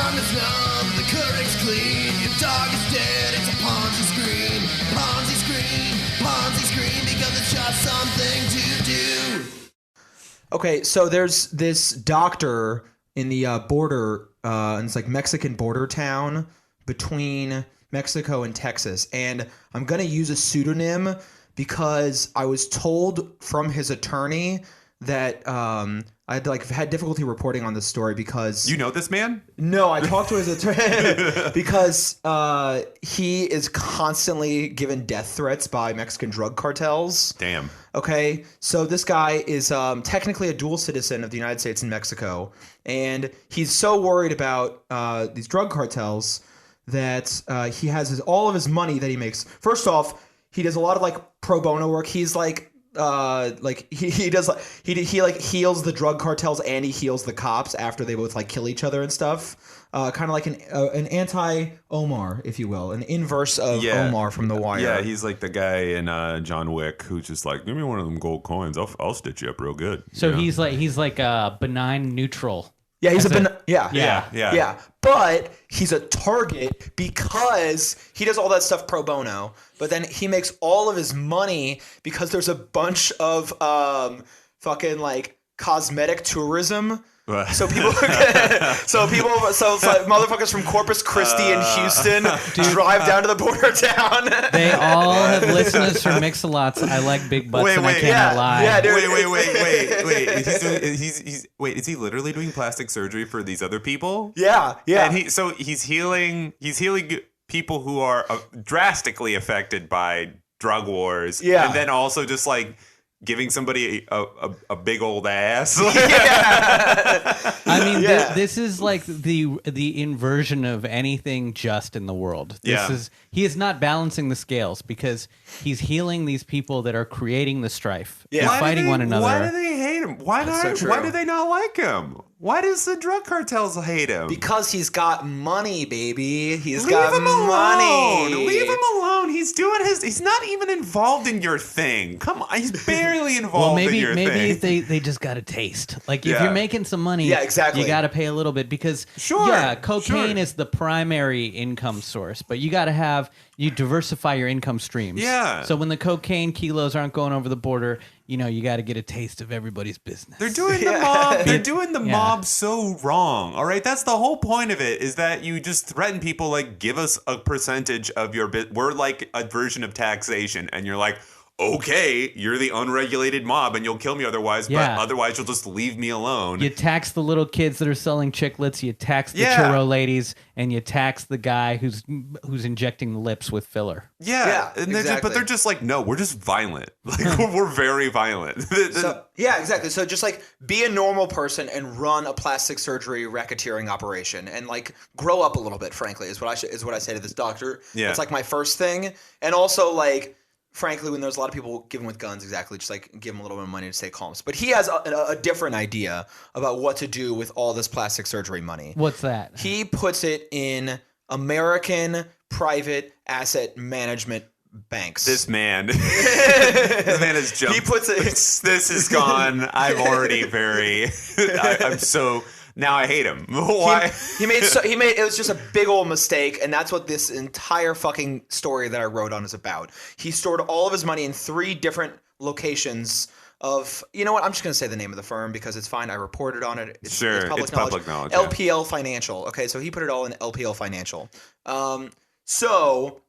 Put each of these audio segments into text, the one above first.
tongue is numb, the current's clean, your dog is dead, it's a Ponzi Scream. Ponzi Scream, because it's just something to do. Okay, so there's this doctor in the border, and it's like Mexican border town between Mexico and Texas, and I'm gonna use a pseudonym because I was told from his attorney that I had difficulty reporting on this story because... You know this man? No, I talked to his attorney because he is constantly given death threats by Mexican drug cartels. Damn. Okay, so this guy is technically a dual citizen of the United States and Mexico, and he's so worried about these drug cartels that he has all of his money that he makes. First off, he does a lot of like pro bono work. He's like he heals the drug cartels and he heals the cops after they both like kill each other and stuff. Kind of like an anti-Omar, if you will, an inverse of Omar from The Wire. Yeah, he's like the guy in John Wick who's just like, give me one of them gold coins. I'll stitch you up real good. So he's like a benign neutral. Yeah, he's Yeah. But he's a target because he does all that stuff pro bono, but then he makes all of his money because there's a bunch of fucking like cosmetic tourism. So it's like motherfuckers from Corpus Christi and Houston drive down to the border town. They all have listeners from Mix-a-Lots. I like big butts and I cannot lie. Yeah, dude. Wait. Is he literally doing plastic surgery for these other people? Yeah. And he's healing people who are drastically affected by drug wars. Yeah. And then also just like giving somebody a big old ass. I mean, this is like the inversion of anything just in the world. He is not balancing the scales because he's healing these people that are creating the strife. Yeah. They're fighting one another. Why do they hate him? Why do they not like him? Why does the drug cartels hate him? Because he's got money, baby. Leave him alone. Leave him alone. He's not even involved in your thing. Come on, he's barely involved in your thing. Maybe they just got a taste. Like if you're making some money, exactly. you got to pay a little bit because cocaine is the primary income source, but you diversify your income streams. Yeah. So when the cocaine kilos aren't going over the border, you got to get a taste of everybody's business. They're doing the mob. They're doing the mob so wrong. All right, that's the whole point of it. Is that you just threaten people like, give us a percentage of your bit. We're like a version of taxation, and you're like, okay, you're the unregulated mob, and you'll kill me otherwise. Yeah. But otherwise, you'll just leave me alone. You tax the little kids that are selling chiclets. You tax the churro ladies, and you tax the guy who's injecting the lips with filler. Yeah, and exactly. They're just like, no, we're just violent. Like we're very violent. Exactly. So just like be a normal person and run a plastic surgery racketeering operation, and like grow up a little bit. Frankly, is what I say to this doctor. Yeah, it's like my first thing, and also like. Frankly, when there's a lot of people giving with guns, just like give them a little bit of money to stay calm. But he has a different idea about what to do with all this plastic surgery money. What's that? He puts it in American private asset management banks. This man has jumped. He puts it. This is gone. I'm already I'm so. Now I hate him. Why? He made it was just a big old mistake, and that's what this entire fucking story that I wrote on is about. He stored all of his money in 3 different locations of, you know what, I'm just going to say the name of the firm because it's fine. I reported on it. It's public knowledge. LPL Financial. Okay, so he put it all in LPL Financial. So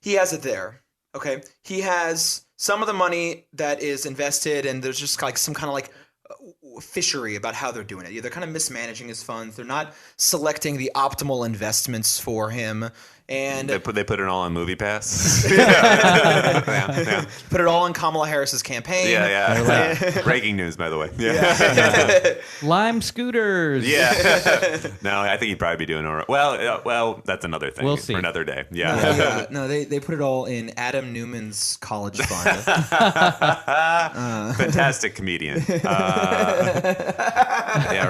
he has it there. Okay, he has some of the money that is invested, and there's just like some kind of like fishery about how they're doing it. They're kind of mismanaging his funds. They're not selecting the optimal investments for him. And they put it all on MoviePass. Put it all in Kamala Harris's campaign. Yeah. Breaking news, by the way. Lime scooters. Yeah. No, I think he'd probably be doing all right. Well, that's another thing. We'll see. For another day. Yeah. No, they put it all in Adam Newman's college fund. Fantastic comedian. Yeah,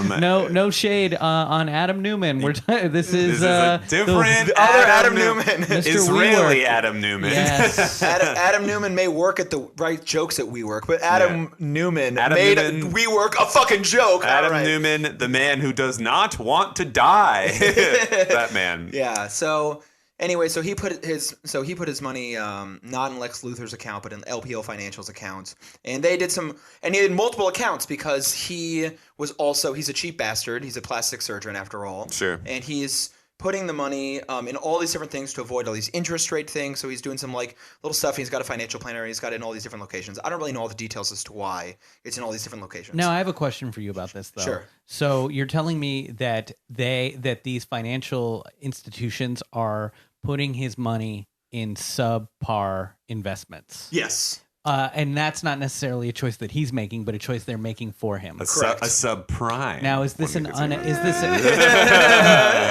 right. No shade on Adam Newman. This is a different the other Adam Newman. Mr. Israeli WeWork. Adam Newman. Yes. Adam Newman may work at the right jokes at WeWork, but Adam Newman made Newman- WeWork a fucking joke. Adam All right. Newman, the man who does not want to die. That man. Yeah. So anyway, so he put his money not in Lex Luthor's account, but in LPL Financial's account, and he had multiple accounts because he's a cheap bastard. He's a plastic surgeon after all. Sure. And he's putting the money in all these different things to avoid all these interest rate things. So he's doing some like little stuff. He's got a financial planner. He's got it in all these different locations. I don't really know all the details as to why it's in all these different locations. Now, I have a question for you about this, though. Sure. So you're telling me that these financial institutions are putting his money in subpar investments. Yes. And that's not necessarily a choice that he's making, but a choice they're making for him. Correct. A subprime. Now,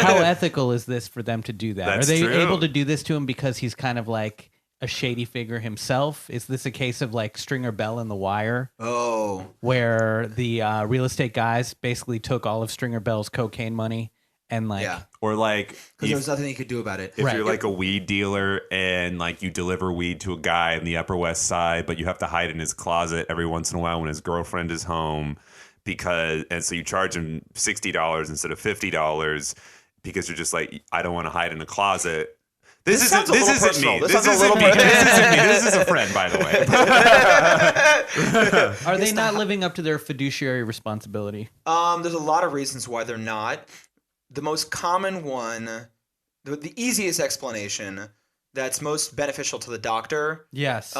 how ethical is this for them to do that? That's Are they true. able to do this to him because he's kind of like a shady figure himself? Is this a case of like Stringer Bell in The Wire? Oh. Where the real estate guys basically took all of Stringer Bell's cocaine money and like... Yeah. Or like Because there was nothing he could do about it. if Right. you're like a weed dealer and like you deliver weed to a guy in the Upper West Side, but you have to hide in his closet every once in a while when his girlfriend is home and so you charge him $60 instead of $50 because you're just like, I don't want to hide in a closet. This isn't me. This isn't me. This is a friend, by the way. Are they not living up to their fiduciary responsibility? There's a lot of reasons why they're not. The most common one, the easiest explanation that's most beneficial to the doctor, Yes.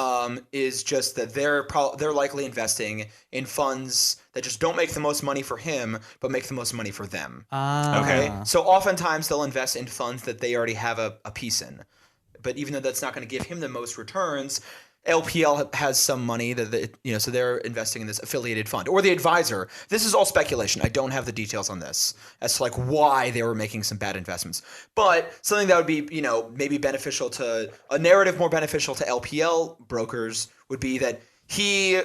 is just that they're likely investing in funds that just don't make the most money for him, but make the most money for them. Okay, so oftentimes they'll invest in funds that they already have a piece in, but even though that's not going to give him the most returns, LPL has some money so they're investing in this affiliated fund or the advisor. This is all speculation. I don't have the details on this as to like why they were making some bad investments. But something that would be, maybe beneficial to a narrative more beneficial to LPL brokers would be that he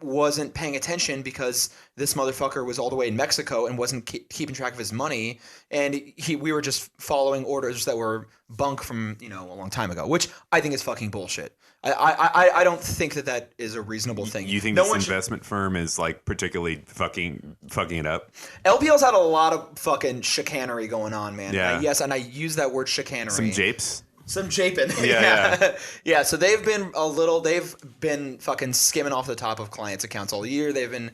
wasn't paying attention because this motherfucker was all the way in Mexico and wasn't keeping track of his money, and we were just following orders that were bunk from a long time ago, which I think is fucking bullshit. I don't think that is a reasonable thing. You think this investment firm is like particularly fucking it up? LPL's had a lot of fucking chicanery going on, man. Yeah. Yes, and I use that word chicanery. Some japes? Some japing. Yeah. Yeah, so they've been fucking skimming off the top of clients' accounts all year. They've been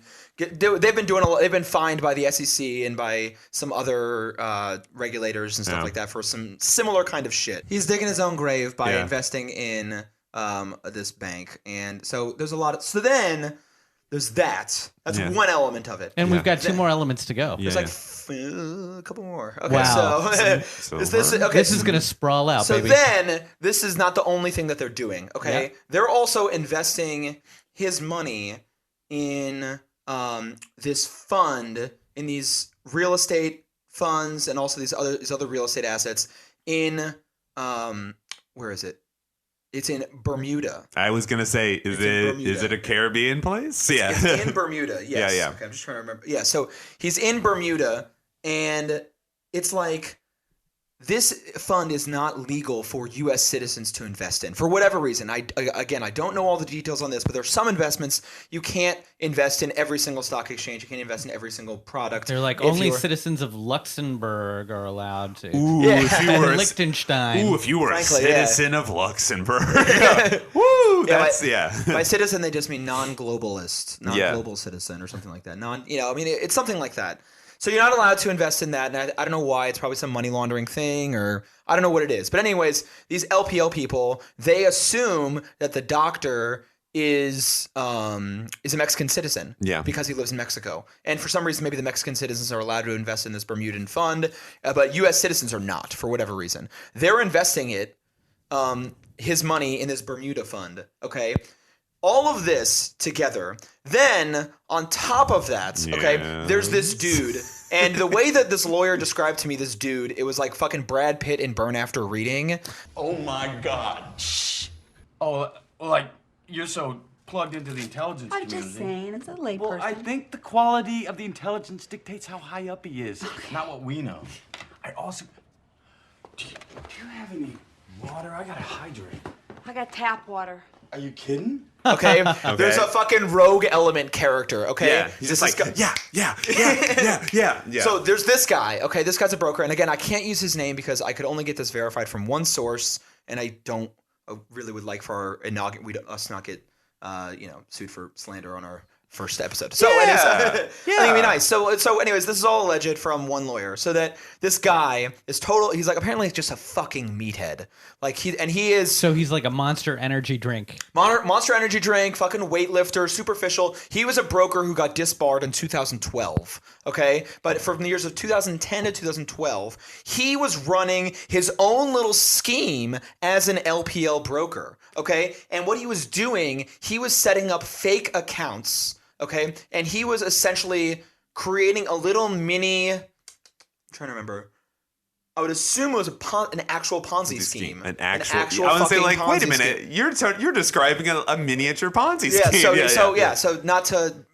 fined by the SEC and by some other regulators and stuff like that for some similar kind of shit. He's digging his own grave by investing in this bank. And so there's a lot of, so then there's that. That's one element of it. And we've got two more elements to go. There's a couple more. Okay, Wow. so This is going to sprawl out, so baby. then this is not the only thing that they're doing. Okay, Yeah. they're also investing his money in this fund, in these real estate funds, and also these other real estate assets in where is it? It's in Bermuda. I was gonna say, is it a Caribbean place? Yeah, It's in Bermuda. Yes. Yeah. Okay, I'm just trying to remember. Yeah, so he's in Bermuda, and it's like this fund is not legal for U.S. citizens to invest in for whatever reason. I don't know all the details on this, but there's some investments you can't invest in every single stock exchange. You can't invest in every single product. They're like only citizens of Luxembourg are allowed to. Ooh, if you were Liechtenstein. Ooh, if you were Frankly, a citizen of Luxembourg. Woo, by citizen they just mean non-globalist, non-global citizen or something like that. It's something like that. So you're not allowed to invest in that, and I don't know why. It's probably some money laundering thing, or I don't know what it is. But anyways, these LPL people, they assume that the doctor is a Mexican citizen, because he lives in Mexico, and for some reason, maybe the Mexican citizens are allowed to invest in this Bermudan fund, but U.S. citizens are not for whatever reason. They're investing his money in this Bermuda fund. Okay. All of this together. Then, on top of that, there's this dude. And the way that this lawyer described to me this dude, it was like fucking Brad Pitt in Burn After Reading. Oh my God. Oh, like, you're so plugged into the intelligence I'm community. just saying, it's a layperson. Well, I think the quality of the intelligence dictates how high up he is, not what we know. I also... Do you have any water? I gotta hydrate. I got tap water. Are you kidding? Okay? There's a fucking rogue element character, okay? Yeah, he's just like, yeah. So there's this guy, okay? This guy's a broker, and again, I can't use his name because I could only get this verified from one source, and I don't really would like for us not get sued for slander on our first episode. So anyways, I think it'd be nice. So anyways, this is all alleged from one lawyer. So that this guy is he's like apparently just a fucking meathead. Like he is. So he's like a Monster Energy drink. Monster Energy drink, fucking weightlifter, superficial. He was a broker who got disbarred in 2012. Okay, but from the years of 2010 to 2012, he was running his own little scheme as an LPL broker. Okay, and what he was doing, he was setting up fake accounts. Okay, and he was essentially creating a little mini. I'm trying to remember. I would assume it was an actual Ponzi scheme. An actual I would say, like, wait a minute, you're describing a miniature Ponzi scheme. So not to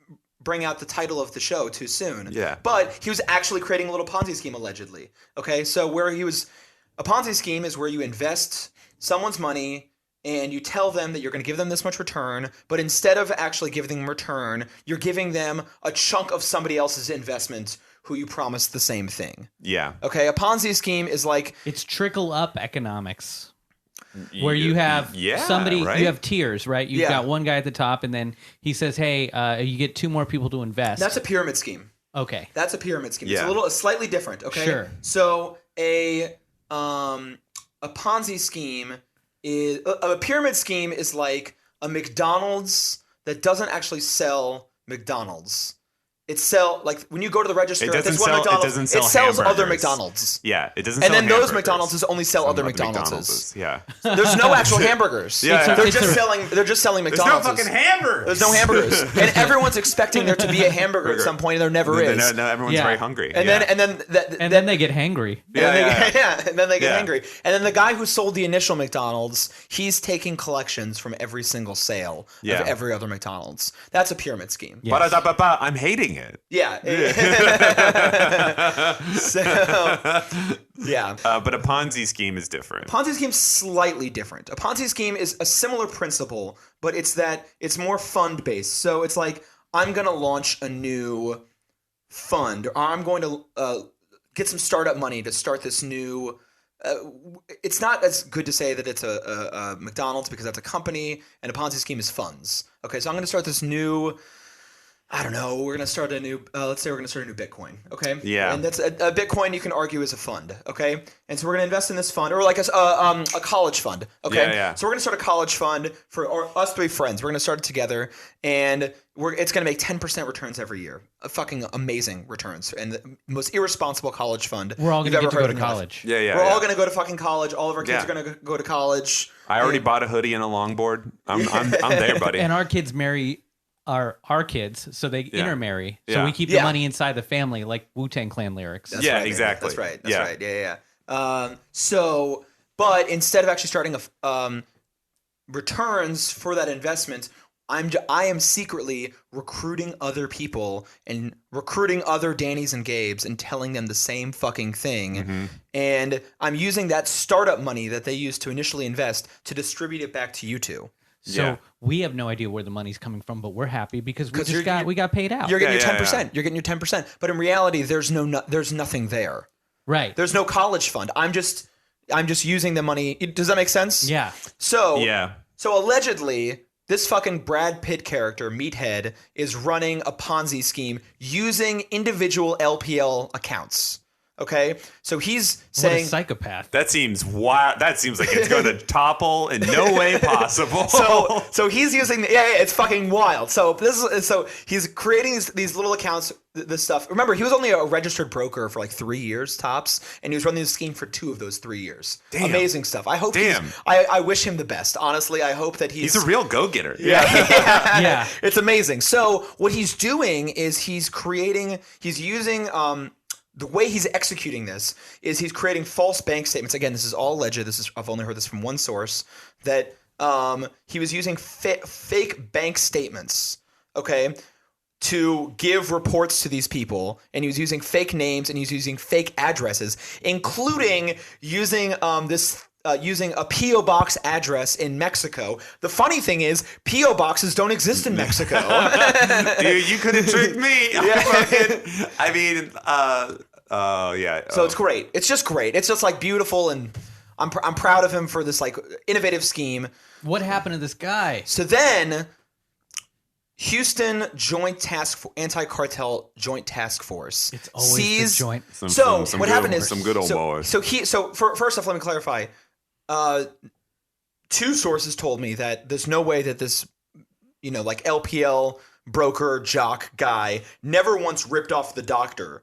bring out the title of the show too soon. Yeah. But he was actually creating a little Ponzi scheme allegedly. Okay, so a Ponzi scheme is where you invest someone's money and you tell them that you're going to give them this much return, but instead of actually giving them return, you're giving them a chunk of somebody else's investment who you promised the same thing. Yeah. Okay, a Ponzi scheme is like... It's trickle-up economics, where you have somebody, right? you have tiers, right? You've got one guy at the top, and then he says, hey, you get 2 more people to invest. That's a pyramid scheme. Okay. That's a pyramid scheme. Yeah. It's slightly different, okay? Sure. So a Ponzi scheme is a pyramid scheme is like a McDonald's that doesn't actually sell McDonald's. It when you go to the register, it sells other hamburgers. McDonald's. Yeah, it doesn't. And sell then those hamburgers. McDonald's only sell other McDonald's. Yeah. There's no actual hamburgers. Yeah, They're just selling There's McDonald's. no fucking hamburgers. There's no hamburgers, and everyone's expecting there to be a hamburger at some point, and there never is. No, everyone's very hungry. And then they get hangry. And then they get angry. And then the guy who sold the initial McDonald's, he's taking collections from every single sale of every other McDonald's. That's a pyramid scheme. Yes. I'm hating it. Yeah. So, yeah. But a Ponzi scheme is different. Ponzi scheme's slightly different. A Ponzi scheme is a similar principle, but it's more fund based. So it's like I'm going to launch a new fund, or I'm going to get some startup money to start this new. It's not as good to say that it's a McDonald's because that's a company, and a Ponzi scheme is funds. Okay, so I'm going to start this new. I don't know. We're going to start a new, let's say we're going to start a new Bitcoin. Okay. Yeah. And that's a Bitcoin you can argue is a fund. Okay. And so we're going to invest in this fund, or like a college fund. Okay. Yeah. So we're going to start a college fund for us 3 friends. We're going to start it together, and it's going to make 10% returns every year. Fucking amazing returns. And the most irresponsible college fund. We're all going to go to college. Yeah. We're all going to go to fucking college. All of our kids are going to go to college. I already bought a hoodie and a longboard. I'm there, buddy. And our kids marry our kids, so they intermarry. So Yeah. we keep the money inside the family, like Wu-Tang Clan lyrics. That's right, exactly. That's right. That's right. Yeah. But instead of actually starting returns for that investment, I am secretly recruiting other people and recruiting other Dannies and Gabes and telling them the same fucking thing. Mm-hmm. And I'm using that startup money that they used to initially invest to distribute it back to you two. So we have no idea where the money's coming from, but we're happy because we got paid out. You're getting your 10%. You're getting your 10%. But in reality, there's nothing there. Right. There's no college fund. I'm just using the money. Does that make sense? Yeah. So allegedly, this fucking Brad Pitt character, Meathead, is running a Ponzi scheme using individual LPL accounts. Okay, so he's saying, what a psychopath. That seems wild. That seems like it's going to topple in no way possible. So he's using it's fucking wild. So he's creating these little accounts, this stuff. Remember, he was only a registered broker for like 3 years tops, and he was running this scheme for 2 of those 3 years. Damn. Amazing stuff. I hope. I wish him the best. Honestly, I hope that he's a real go-getter. Yeah. It's amazing. So what he's doing is he's using the way he's executing this is he's creating false bank statements. Again, this is all alleged. I've only heard this from one source, that he was using fake bank statements, okay, to give reports to these people, and he was using fake names and he was using fake addresses, including using using a P.O. box address in Mexico. The funny thing is, P.O. boxes don't exist in Mexico. Dude, you couldn't trick me. I mean, yeah. So it's great. It's just great. It's just like beautiful, and I'm proud of him for this like innovative scheme. What happened to this guy? So then, Houston Anti-Cartel Joint Task Force. It's always the joint. What happened is some good old boys. First off, let me clarify. Two sources told me that there's no way that this, like LPL broker jock guy never once ripped off the doctor,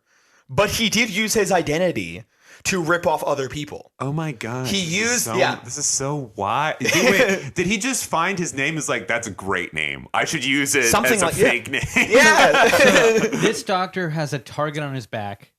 but he did use his identity to rip off other people. Oh my god! He used This is so wild. Did he just find his name as like, that's a great name, I should use it as a fake name? Yeah. This doctor has a target on his back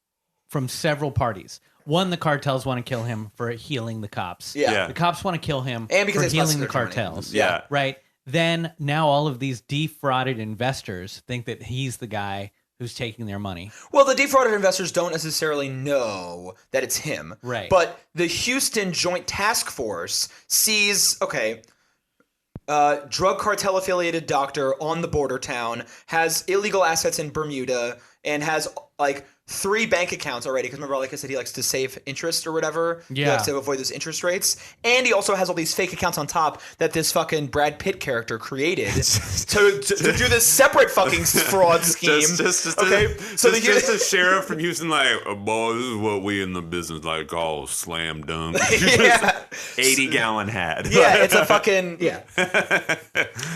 from several parties. One, the cartels want to kill him for healing the cops. Yeah. The cops want to kill him And because for it's healing the less of their money. cartels. Yeah. Right? Then now all of these defrauded investors think that he's the guy who's taking their money. Well, the defrauded investors don't necessarily know that it's him. Right. But the Houston Joint Task Force sees, drug cartel affiliated doctor on the border town, has illegal assets in Bermuda, and has like 3 bank accounts already. Because remember, like I said, he likes to save interest or whatever. Yeah. He likes to avoid those interest rates. And he also has all these fake accounts on top that this fucking Brad Pitt character created to do this separate fucking fraud scheme. Just a sheriff from Houston, like, boy, this is what we in the business like call slam dunk. 80-gallon hat. Yeah, it's a fucking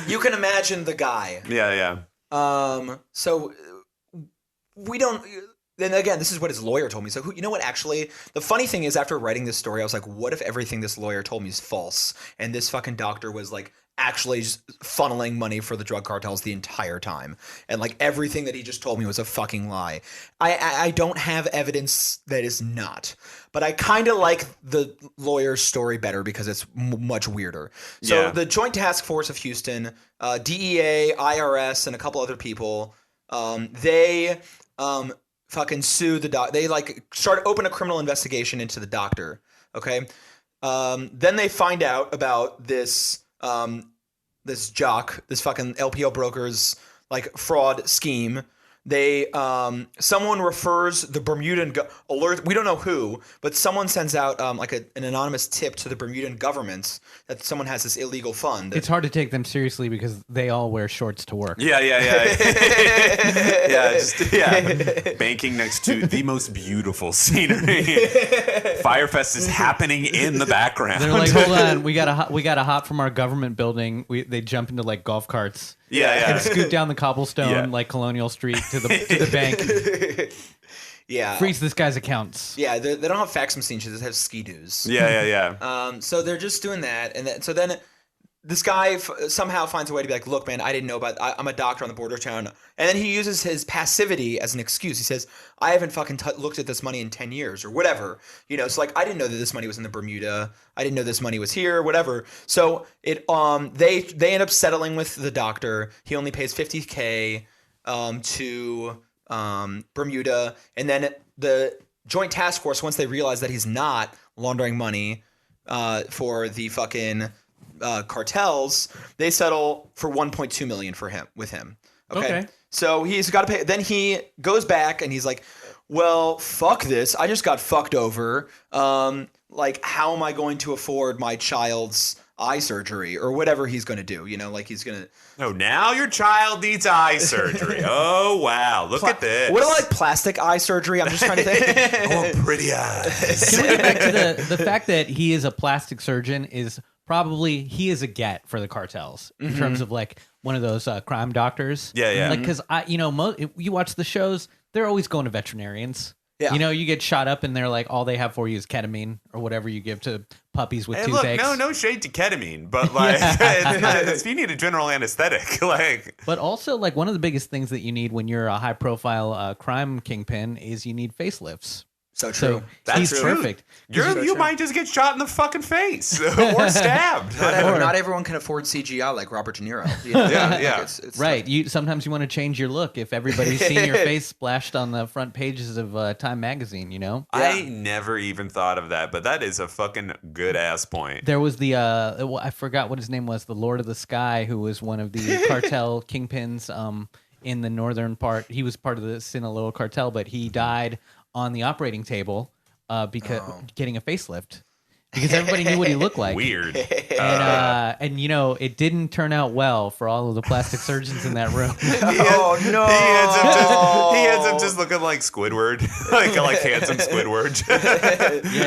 You can imagine the guy. Yeah. So we don't. Then again, this is what his lawyer told me. So you know what? Actually, the funny thing is, after writing this story, I was like, what if everything this lawyer told me is false, and this fucking doctor was like actually just funneling money for the drug cartels the entire time, and like everything that he just told me was a fucking lie. I don't have evidence that is not, but I kind of like the lawyer's story better because it's much weirder. So the Joint Task Force of Houston, DEA, IRS, and a couple other people, they fucking sue the doc. They like open a criminal investigation into the doctor. Okay. Then they find out about this jock, this fucking LPL broker's like fraud scheme. They someone refers the Bermudan alert. We don't know who, but someone sends out like an anonymous tip to the Bermudan government that someone has this illegal fund. It's hard to take them seriously because they all wear shorts to work. Yeah. Banking next to the most beautiful scenery. Firefest is happening in the background. They're like, hold on, we got a hop from our government building. They jump into like golf carts. Yeah. And scoot down the cobblestone like Colonial Street to the bank. Yeah. Freeze this guy's accounts. Yeah, they don't have fax machines. They just have ski-doos. Yeah. So they're just doing that, and so then this guy somehow finds a way to be like, look, man, I didn't know about. I'm a doctor on the border town, and then he uses his passivity as an excuse. He says, I haven't fucking looked at this money in 10 years or whatever. It's like, I didn't know that this money was in the Bermuda. I didn't know this money was here, whatever. So it they end up settling with the doctor. He only pays $50K to Bermuda, and then the Joint Task Force, once they realize that he's not laundering money for the fucking cartels, they settle for $1.2 million with him. Okay. So he's got to pay. Then he goes back and he's like, well, fuck this. I just got fucked over. Like, how am I going to afford my child's eye surgery or whatever he's going to do? Like he's going to. Oh, now your child needs eye surgery. Oh, wow. Look at this. What like plastic eye surgery? I'm just trying to think. I want pretty eyes. Can we get back to the fact that he is a plastic surgeon is probably he is a get for the cartels in terms of like one of those crime doctors. Yeah. Like, because you watch the shows, they're always going to veterinarians. Yeah. You get shot up and they're like, all they have for you is ketamine or whatever you give to puppies with Hey, toothaches. look, no shade to ketamine, but like, you need a general anesthetic. Like, but also, like, one of the biggest things that you need when you're a high-profile crime kingpin is you need facelifts. So true. So That's he's true. perfect. You might just get shot in the fucking face or stabbed. Not everyone can afford CGI like Robert De Niro. You know? Yeah, Like, yeah. it's Right. Sometimes you want to change your look if everybody's seen your face splashed on the front pages of Time magazine, you know? I never even thought of that, but that is a fucking good ass point. There was the I forgot what his name was, the Lord of the Sky, who was one of the cartel kingpins in the northern part. He was part of the Sinaloa cartel, but he died on the operating table because getting a facelift. Because everybody knew what he looked like. Weird. And you know, it didn't turn out well for all of the plastic surgeons in that room. Oh no! He ends up just looking like Squidward, like handsome Squidward.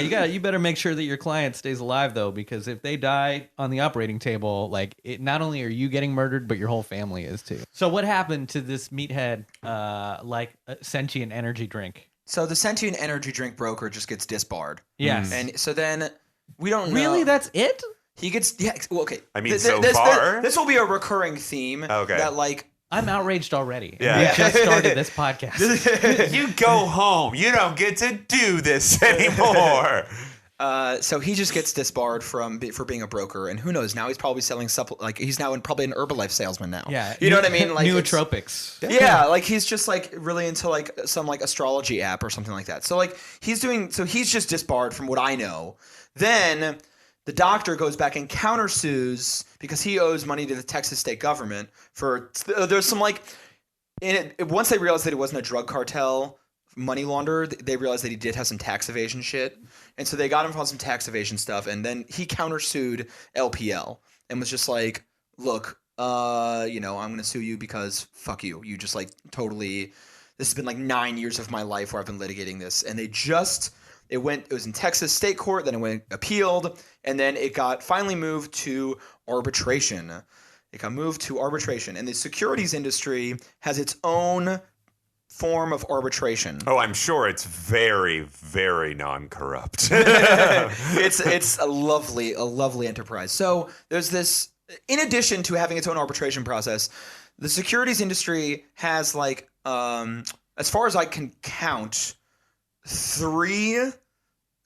Yeah, you better make sure that your client stays alive though, because if they die on the operating table, like not only are you getting murdered, but your whole family is too. So what happened to this meathead, sentient energy drink? So the sentient energy drink broker just gets disbarred. Yes. And so then we don't know. Really, that's it? He gets well, okay. I mean, so far? this will be a recurring theme. Okay. That like I'm outraged already. Yeah. We just started this podcast. You go home. You don't get to do this anymore. so he just gets disbarred for being a broker, and who knows? Now he's probably selling he's now probably an Herbalife salesman now. Yeah, you know what I mean? Like nootropics. Yeah, like he's just like really into like some like astrology app or something like that. So like he's just disbarred from what I know. Then the doctor goes back and countersues because he owes money to the Texas state government for there's some like in it once they realized that it wasn't a drug cartel money launderer, they realized that he did have some tax evasion shit. And so they got him on some tax evasion stuff, and then he countersued LPL and was just like, look, I'm going to sue you because fuck you. You just like totally, this has been like 9 years of my life where I've been litigating this. And it was in Texas state court, then it went appealed, and then it got finally moved to arbitration. It got moved to arbitration, and the securities industry has its own form of arbitration. Oh, I'm sure it's very, very non-corrupt. It's a lovely enterprise. So there's this, in addition to having its own arbitration process, the securities industry has like, as far as I can count, 3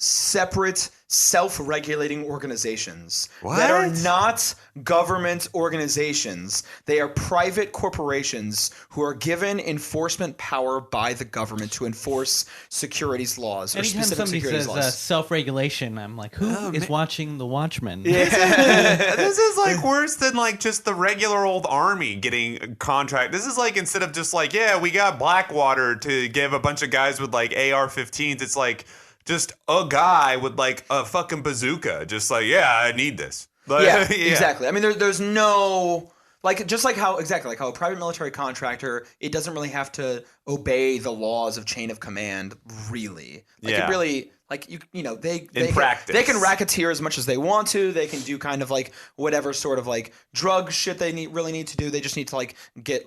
separate self-regulating organizations that are not government organizations. They are private corporations who are given enforcement power by the government to enforce securities laws or Anytime specific somebody securities says laws. self-regulation, I'm like, who is watching The Watchmen? This is like worse than like just the regular old army getting a contract. This is like instead of just like, yeah, we got Blackwater to give a bunch of guys with like AR-15s, it's like just a guy with like a fucking bazooka, just like, yeah, I need this. Like, yeah, exactly. I mean, there's no like just like how a private military contractor, it doesn't really have to obey the laws of chain of command, really. Like it really like they practice they can racketeer as much as they want to. They can do kind of like whatever sort of like drug shit they really need to do. They just need to like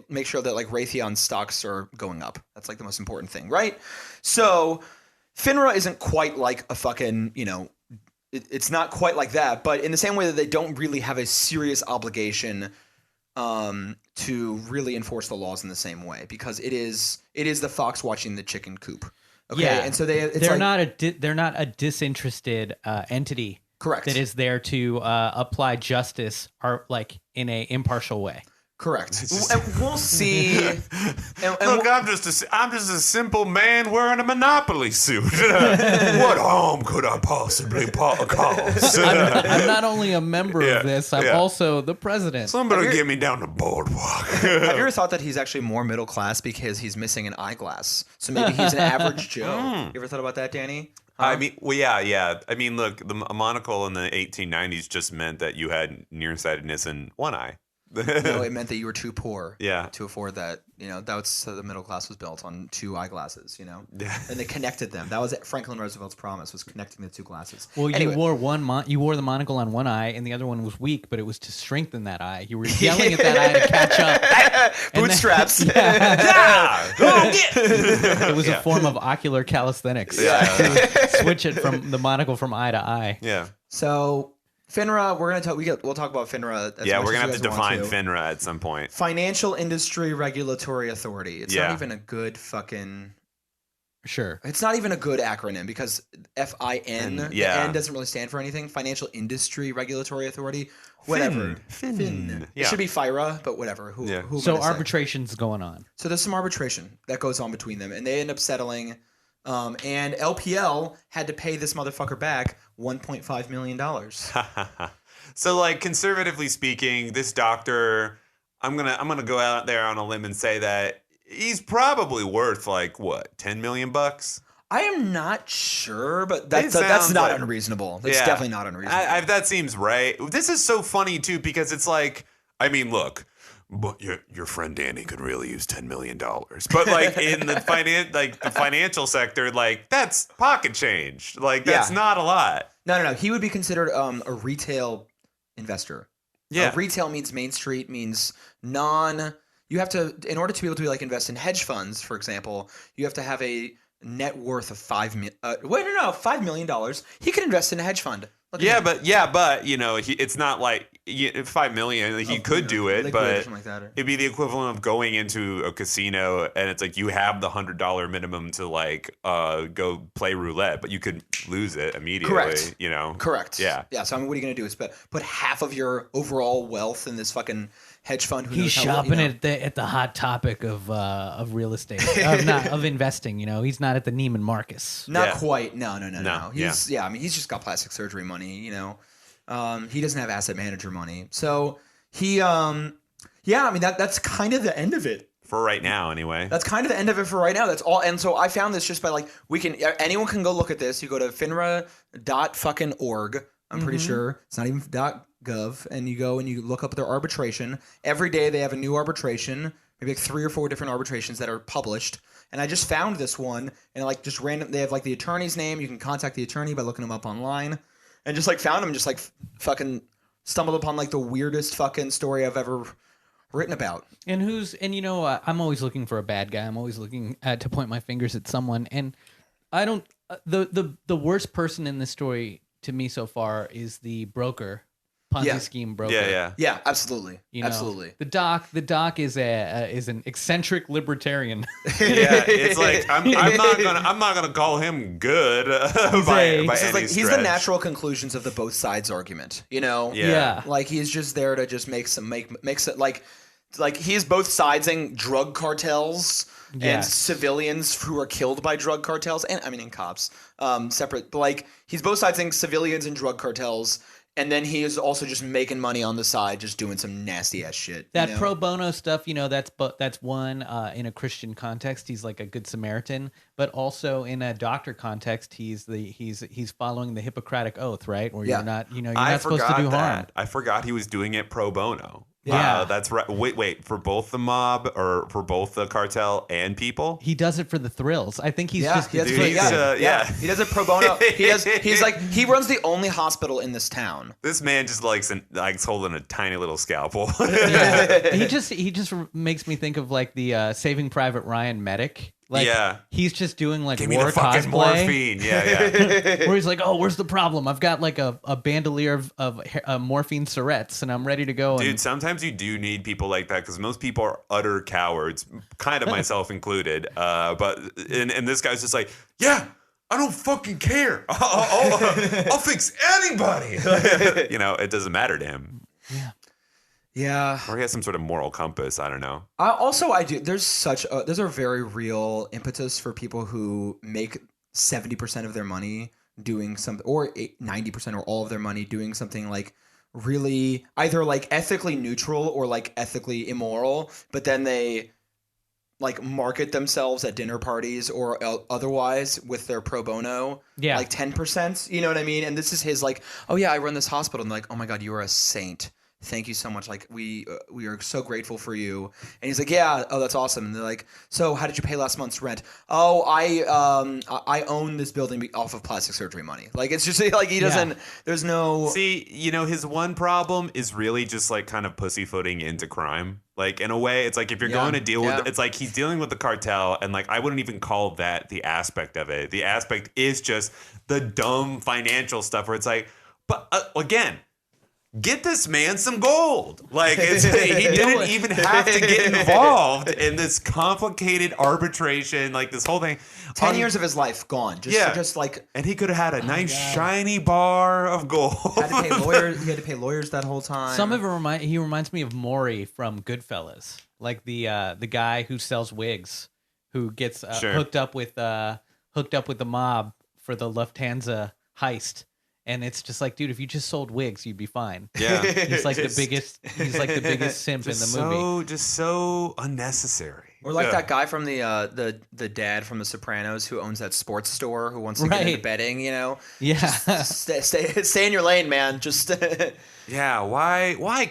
make sure that like Raytheon stocks are going up. That's like the most important thing, right? So FINRA isn't quite like a fucking, it's not quite like that, but in the same way that they don't really have a serious obligation to really enforce the laws in the same way, because it is the fox watching the chicken coop. Okay, Yeah, and so they're not a disinterested entity. Correct. That is there to apply justice or like in a impartial way. Correct. And we'll see. Look, I'm just a simple man wearing a Monopoly suit. What harm could I possibly cause? I'm not only a member of this, I'm also the president. Somebody get me down the boardwalk. Have you ever thought that he's actually more middle class because he's missing an eyeglass? So maybe he's an average Joe. You ever thought about that, Danny? I mean, well, yeah. I mean, look, a monocle in the 1890s just meant that you had nearsightedness in one eye. No, it meant that you were too poor to afford that. That's how the middle class was built, on 2 eyeglasses, and they connected them. That was Franklin Roosevelt's promise, was connecting the 2 glasses. Well, anyway. you wore you wore the monocle on one eye, and the other one was weak, but it was to strengthen that eye. You were yelling at that eye to catch up. Bootstraps. It was a form of ocular calisthenics. To switch it from the monocle from eye to eye. Yeah. So FINRA, we'll talk about FINRA. We're gonna have to define FINRA at some point. Financial Industry Regulatory Authority. It's not even a good fucking. Sure. It's not even a good acronym because FIN, the N doesn't really stand for anything. Financial Industry Regulatory Authority, whatever. Fin. It should be FIRA, but whatever. Who So am I to say? arbitration's going on. So there's some arbitration that goes on between them, and they end up settling. And LPL had to pay this motherfucker back $1.5 million. So, like, conservatively speaking, this doctor, I'm gonna go out there on a limb and say that he's probably worth like what, $10 million? I am not sure, but that's sounds not like- unreasonable. That's definitely not unreasonable. That seems right. This is so funny too because it's like, I mean, look, but your friend Danny could really use $10 million, but like in the financial sector, like that's pocket change. Like that's not a lot. No. He would be considered a retail investor. Yeah. Retail means Main Street, means you have to, in order to be able to like invest in hedge funds, for example, you have to have a net worth of $5 million. He could invest in a hedge fund. But you know, it's not like $5 million. He could do it, but like that, it'd be the equivalent of going into a casino and it's like you have the $100 minimum to like go play roulette, but you could lose it immediately. Correct. You know. Correct. Yeah. Yeah. So I mean, what are you gonna do? Is put half of your overall wealth in this fucking hedge fund? He's shopping at the hot topic of real estate, of investing. You know, he's not at the Neiman Marcus. Not quite. No. He's I mean, he's just got plastic surgery money. You know, he doesn't have asset manager money. So he, I mean that's kind of the end of it. For right now, anyway. That's kind of the end of it for right now. That's all. And so I found this just by like anyone can go look at this. You go to finra.org. I'm pretty sure it's not even .gov, and you go and you look up their arbitration. Every day they have a new arbitration, maybe like 3 or 4 different arbitrations that are published. And I just found this one, and like just random. They have like the attorney's name. You can contact the attorney by looking him up online, and just like found him, just like fucking stumbled upon like the weirdest fucking story I've ever written about. And you know, I'm always looking for a bad guy. I'm always looking to point my fingers at someone, and I don't. The worst person in this story to me so far is the broker. Ponzi scheme broker. Yeah, absolutely. You know, absolutely. The doc is an eccentric libertarian. Yeah, it's like I'm not gonna call him good by any he's the natural conclusions of the both sides argument. You know. Yeah. Like he's just there to just make it like he's both sidesing drug cartels and civilians who are killed by drug cartels, and and cops. Separate, but like he's both sidesing civilians and drug cartels. And then he is also just making money on the side, just doing some nasty ass shit. That pro bono stuff, you know, that's one in a Christian context. He's like a good Samaritan, but also in a doctor context, he's following the Hippocratic Oath, right? Where you're not supposed to do harm. I forgot he was doing it pro bono. Yeah, that's right. Wait, for both the mob or for both the cartel and people? He does it for the thrills. I think he's just he does it pro bono. He runs the only hospital in this town. This man just likes holding a tiny little scalpel. He just makes me think of like the Saving Private Ryan medic. Like, he's just doing like give me war the fucking cosplay. morphine. Yeah. Where he's like, oh, where's the problem? I've got like a bandolier of morphine syrettes, and I'm ready to go. Dude, sometimes you do need people like that because most people are utter cowards, kind of myself included. But this guy's just like, yeah, I don't fucking care. I'll fix anybody. You know, it doesn't matter to him. Yeah. Or he has some sort of moral compass. I don't know. I do. There's a very real impetus for people who make 70% of their money doing something, or 90% or all of their money doing something like really either like ethically neutral or like ethically immoral, but then they like market themselves at dinner parties or otherwise with their pro bono, like 10%. You know what I mean? And this is his like, oh yeah, I run this hospital. And like, oh my God, you are a saint. Thank you so much. Like we are so grateful for you. And he's like, yeah, oh, that's awesome. And they're like, so how did you pay last month's rent? Oh, I own this building off of plastic surgery money. Like it's just like he doesn't. There's no. See, you know, his one problem is really just like kind of pussyfooting into crime. Like in a way, it's like if you're going to deal with, it's like he's dealing with the cartel, and like I wouldn't even call that the aspect of it. The aspect is just the dumb financial stuff where it's like, but again. get this man some gold. Like he didn't even have to get involved in this complicated arbitration, like this whole thing. 10 years of his life gone. Just like, and he could have had a nice shiny bar of gold. had to pay lawyers. He had to pay lawyers that whole time. Some of it he reminds me of Maury from Goodfellas, like the guy who sells wigs, who gets hooked up with the mob for the Lufthansa heist. And it's just like, dude, if you just sold wigs, you'd be fine. Yeah, he's like the biggest simp in the movie. Just so unnecessary. Or like that guy from the dad from The Sopranos who owns that sports store who wants to get into betting, you know? Yeah. Just stay in your lane, man. Just yeah. Why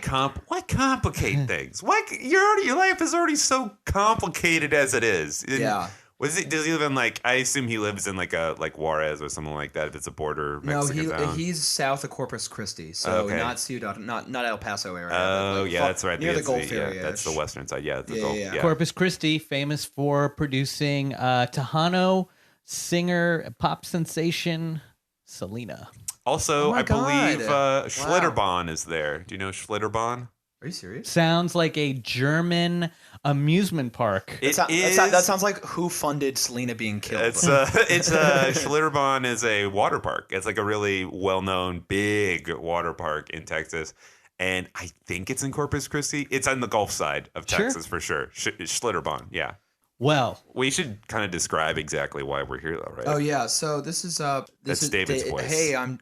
complicate things? Why your life is already so complicated as it is. Yeah. Does he live in I assume he lives in like Juarez or something like that if it's a border Mexican town? He's south of Corpus Christi, so not Ciudad, not El Paso area. Oh yeah, that's right. Near the Gulf area. That's the western side. Yeah, the Gulf. Yeah. Corpus Christi, famous for producing Tejano singer pop sensation Selena. Also, I believe Wow. Schlitterbahn is there. Do you know Schlitterbahn? Are you serious? Sounds like a German amusement park. That sounds like who funded Selena being killed. It's Schlitterbahn is a water park. It's like a really well-known big water park in Texas, and I think it's in Corpus Christi. It's on the Gulf side of Texas for sure. Schlitterbahn, yeah. Well, we should kind of describe exactly why we're here, though, right? Oh yeah, so this is That's David's voice. Hey, I'm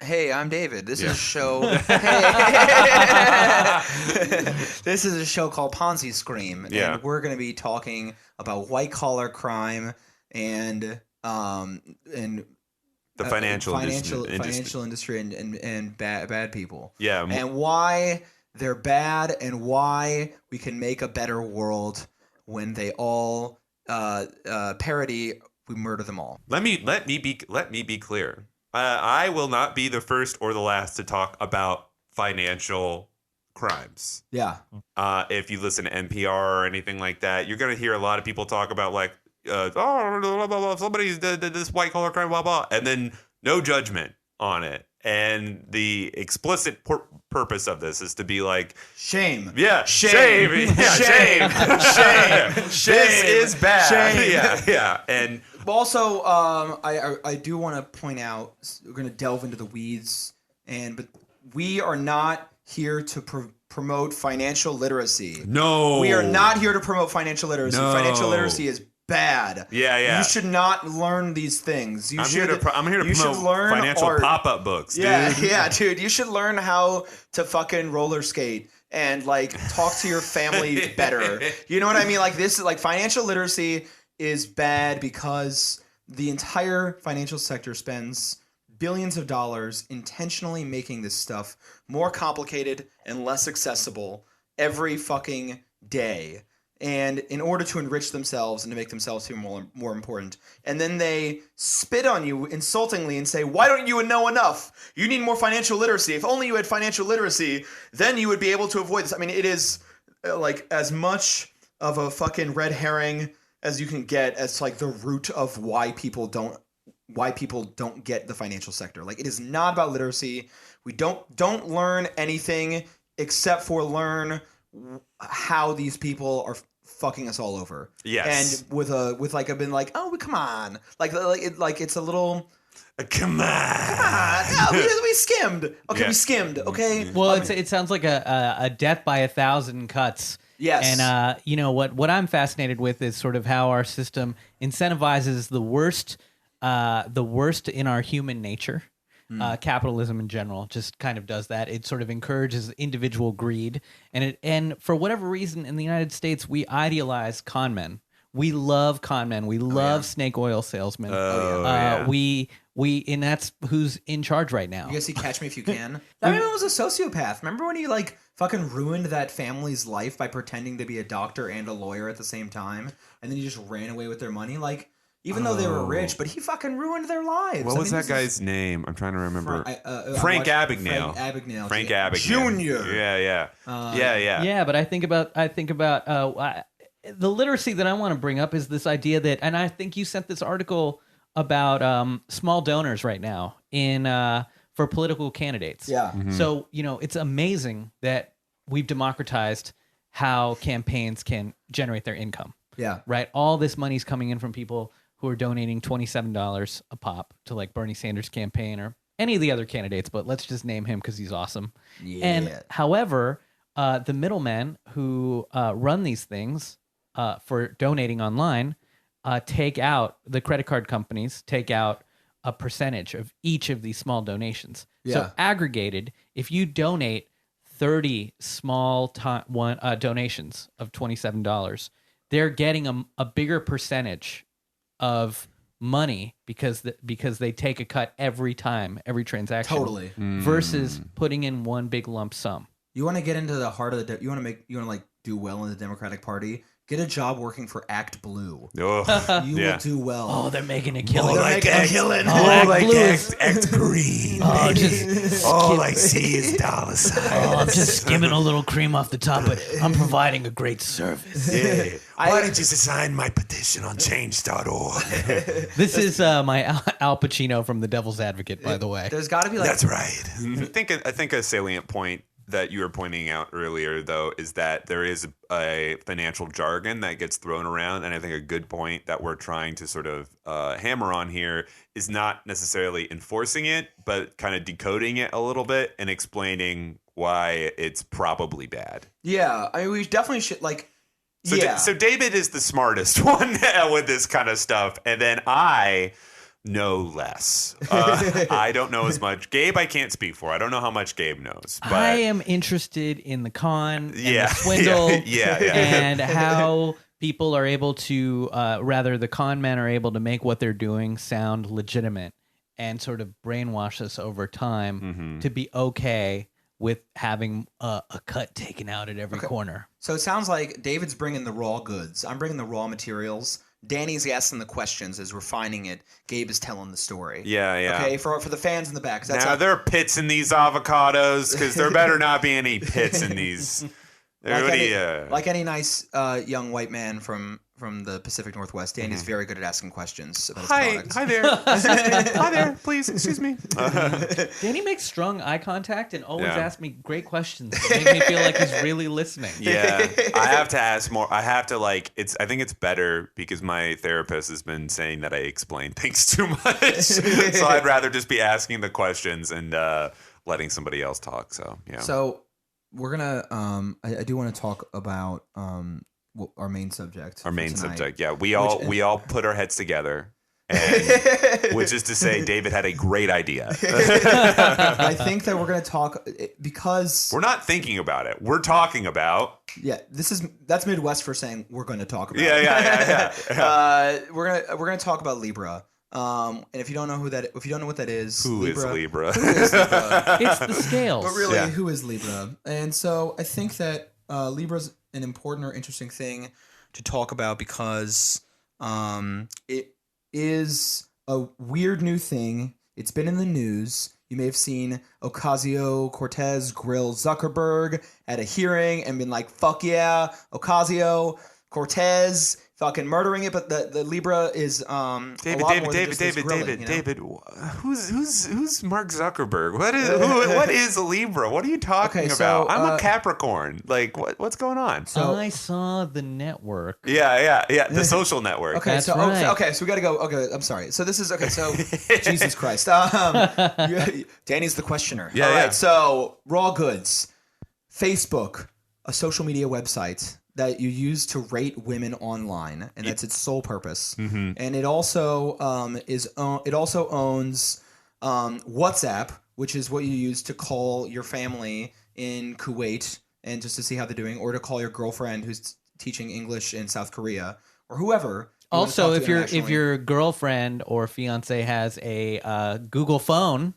David. This is a show. This is a show called Ponzi Scream, and we're going to be talking about white collar crime and the financial industry and bad people. Yeah, and why they're bad and why we can make a better world when they all parody, we murder them all. Let me be clear. I will not be the first or the last to talk about financial crimes. Yeah. If you listen to NPR or anything like that, you're gonna hear a lot of people talk about blah, blah, blah, somebody's did this white collar crime, blah blah, and then no judgment on it. And the explicit purpose of this is to be like shame. Yeah, shame. Yeah, shame. This is bad. Shame. Yeah. And also, I do want to point out, we're going to delve into the weeds, but we are not here to promote financial literacy. No, we are not here to promote financial literacy. No. Financial literacy is bad. Yeah. You should not learn these things. I'm here to promote financial art. pop-up books, dude. Yeah, dude. You should learn how to fucking roller skate and talk to your family better. You know what I mean? This is financial literacy is bad because the entire financial sector spends billions of dollars intentionally making this stuff more complicated and less accessible every fucking day. And in order to enrich themselves and to make themselves feel more important. And then they spit on you insultingly and say, why don't you know enough? You need more financial literacy. If only you had financial literacy, then you would be able to avoid this. I mean, it is as much of a fucking red herring as you can get as the root of why people don't get the financial sector. It is not about literacy. We don't learn anything except for learn how these people are fucking us all over. Yes. And come on. It's a little come on. No, we skimmed. Okay, we skimmed. Okay. Well, it sounds like a death by 1,000 cuts. Yes. And what I'm fascinated with is sort of how our system incentivizes the worst in our human nature. Capitalism in general just kind of does that. It sort of encourages individual greed, and for whatever reason in the United States we idealize con men. We love con men. We love snake oil salesmen. And that's who's in charge right now. You guys see Catch Me If You Can? That man was a sociopath. Remember when he fucking ruined that family's life by pretending to be a doctor and a lawyer at the same time, and then he just ran away with their money? Even though they were rich, but he fucking ruined their lives. What was that guy's name? I'm trying to remember. Frank Abagnale. Frank Abagnale. Junior. Yeah. Yeah, but I think about the literacy that I want to bring up is this idea that, and I think you sent this article about small donors right now for political candidates. Yeah. So, it's amazing that we've democratized how campaigns can generate their income. Yeah. Right? All this money's coming in from people who are donating $27 a pop to like Bernie Sanders' campaign or any of the other candidates, but let's just name him because he's awesome. Yeah. And however, the middlemen who run these things for donating online the credit card companies take out a percentage of each of these small donations. Yeah. So aggregated, if you donate 30 small donations of $27, they're getting a bigger percentage of money because they take a cut every transaction. Totally. Versus putting in one big lump sum. You want to get into the heart of the you want to like do well in the Democratic Party? Get a job working for Act Blue. Oh, You will do well. Oh, they're making a killing. They're making a killing. act green. Oh, just All I see is dollar signs. I'm just skimming a little cream off the top, but I'm providing a great service. Yeah. Why don't you sign my petition on change.org? This is my Al Pacino from The Devil's Advocate, by the way. There's got to be like That's right. I think a salient point that you were pointing out earlier, though, is that there is a financial jargon that gets thrown around, and I think a good point that we're trying to sort of hammer on here is not necessarily enforcing it, but kind of decoding it a little bit and explaining why it's probably bad. Yeah, I mean, we definitely should like. So, yeah. so David is the smartest one with this kind of stuff, and then I know less. I don't know as much. Gabe, I can't speak for. I don't know how much Gabe knows. But I am interested in the con and Yeah, the swindle yeah. and how people are able to, rather the con men are able to make what they're doing sound legitimate and sort of brainwash us over time to be okay with having a cut taken out at every corner. So it sounds like David's bringing the raw goods. I'm bringing the raw materials. Danny's asking the questions as we're finding it. Gabe is telling the story. Yeah. Okay, for the fans in the back. 'cause that's Now, there are pits in these avocados because there better not be any pits in these. like any nice young white man from the Pacific Northwest, Danny's very good at asking questions about his products. Hi there. Hi there. Please, excuse me. Danny makes strong eye contact and always Yeah. asks me great questions to make me feel like he's really listening. Yeah, I have to ask more. I have to I think it's better because my therapist has been saying that I explain things too much. So I'd rather just be asking the questions and letting somebody else talk. So yeah. So we're gonna. I do want to talk about our main subject. Our for main tonight. subject. Yeah, we all put our heads together. And, which is to say, David had a great idea. I think that we're going to talk because We're not thinking about it. We're talking about. that's Midwest for saying we're going to talk about. Yeah. We're gonna talk about Libra. And if you don't know what that is, Who is Libra? It's the scales. But really, Yeah. who is Libra? And so I think that Libra's an important or interesting thing to talk about because it is a weird new thing. It's been in the news. You may have seen Ocasio-Cortez grill Zuckerberg at a hearing and been like, fuck yeah, Ocasio-Cortez fucking murdering it. But the Libra is David, who's Mark Zuckerberg? What is a Libra? What are you talking Okay, so, about? I'm a Capricorn. Like what's going on? So- I saw the network. Yeah. The social network. Okay, That's so right. so we got to go. Okay, I'm sorry. So this is okay. So Jesus Christ, Danny's the questioner. Yeah, All right. yeah. So raw goods, Facebook, a social media website that you use to rate women online, and that's its sole purpose. Mm-hmm. And it also owns WhatsApp, which is what you use to call your family in Kuwait and just to see how they're doing, or to call your girlfriend who's teaching English in South Korea, or whoever. you wanna Also, talk to if internationally. your girlfriend or fiance has a Google phone,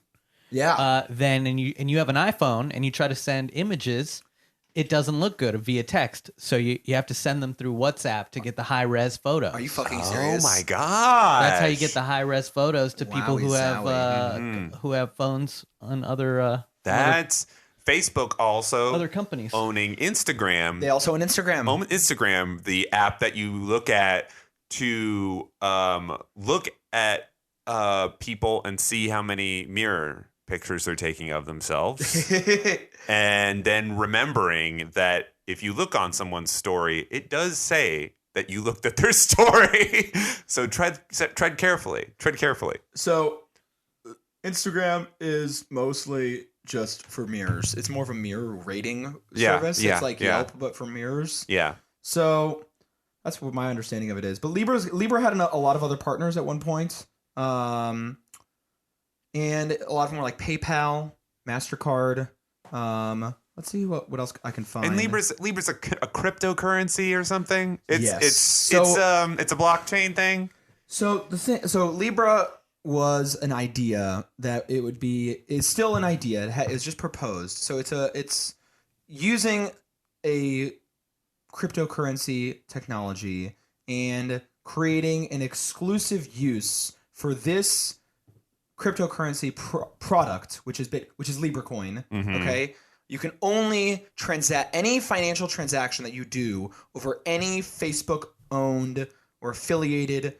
then and you have an iPhone and you try to send images, it doesn't look good via text. So you have to send them through WhatsApp to get the high res photos. Are you fucking Oh serious? my god. That's how you get the high res photos to people who have Wowie who have phones on other That's Facebook also other companies. owning Instagram. They also on Instagram. Instagram, the app that you look at to look at people and see how many mirror pictures they're taking of themselves, and then remembering that if you look on someone's story, it does say that you looked at their story. So tread carefully. Tread carefully. So Instagram is mostly just for mirrors. It's more of a mirror rating service. It's like Yelp, but for mirrors. Yeah. So that's what my understanding of it is. But Libra had a lot of other partners at one point. And a lot of them were like PayPal, MasterCard. Let's see what else I can find. And Libra's a cryptocurrency or something. Yes. It's a blockchain thing. So Libra was an idea that it's still an idea. It's just proposed. So it's using a cryptocurrency technology and creating an exclusive use for this cryptocurrency product, which is LibraCoin. Mm-hmm. Okay, you can only transact any financial transaction that you do over any Facebook-owned or affiliated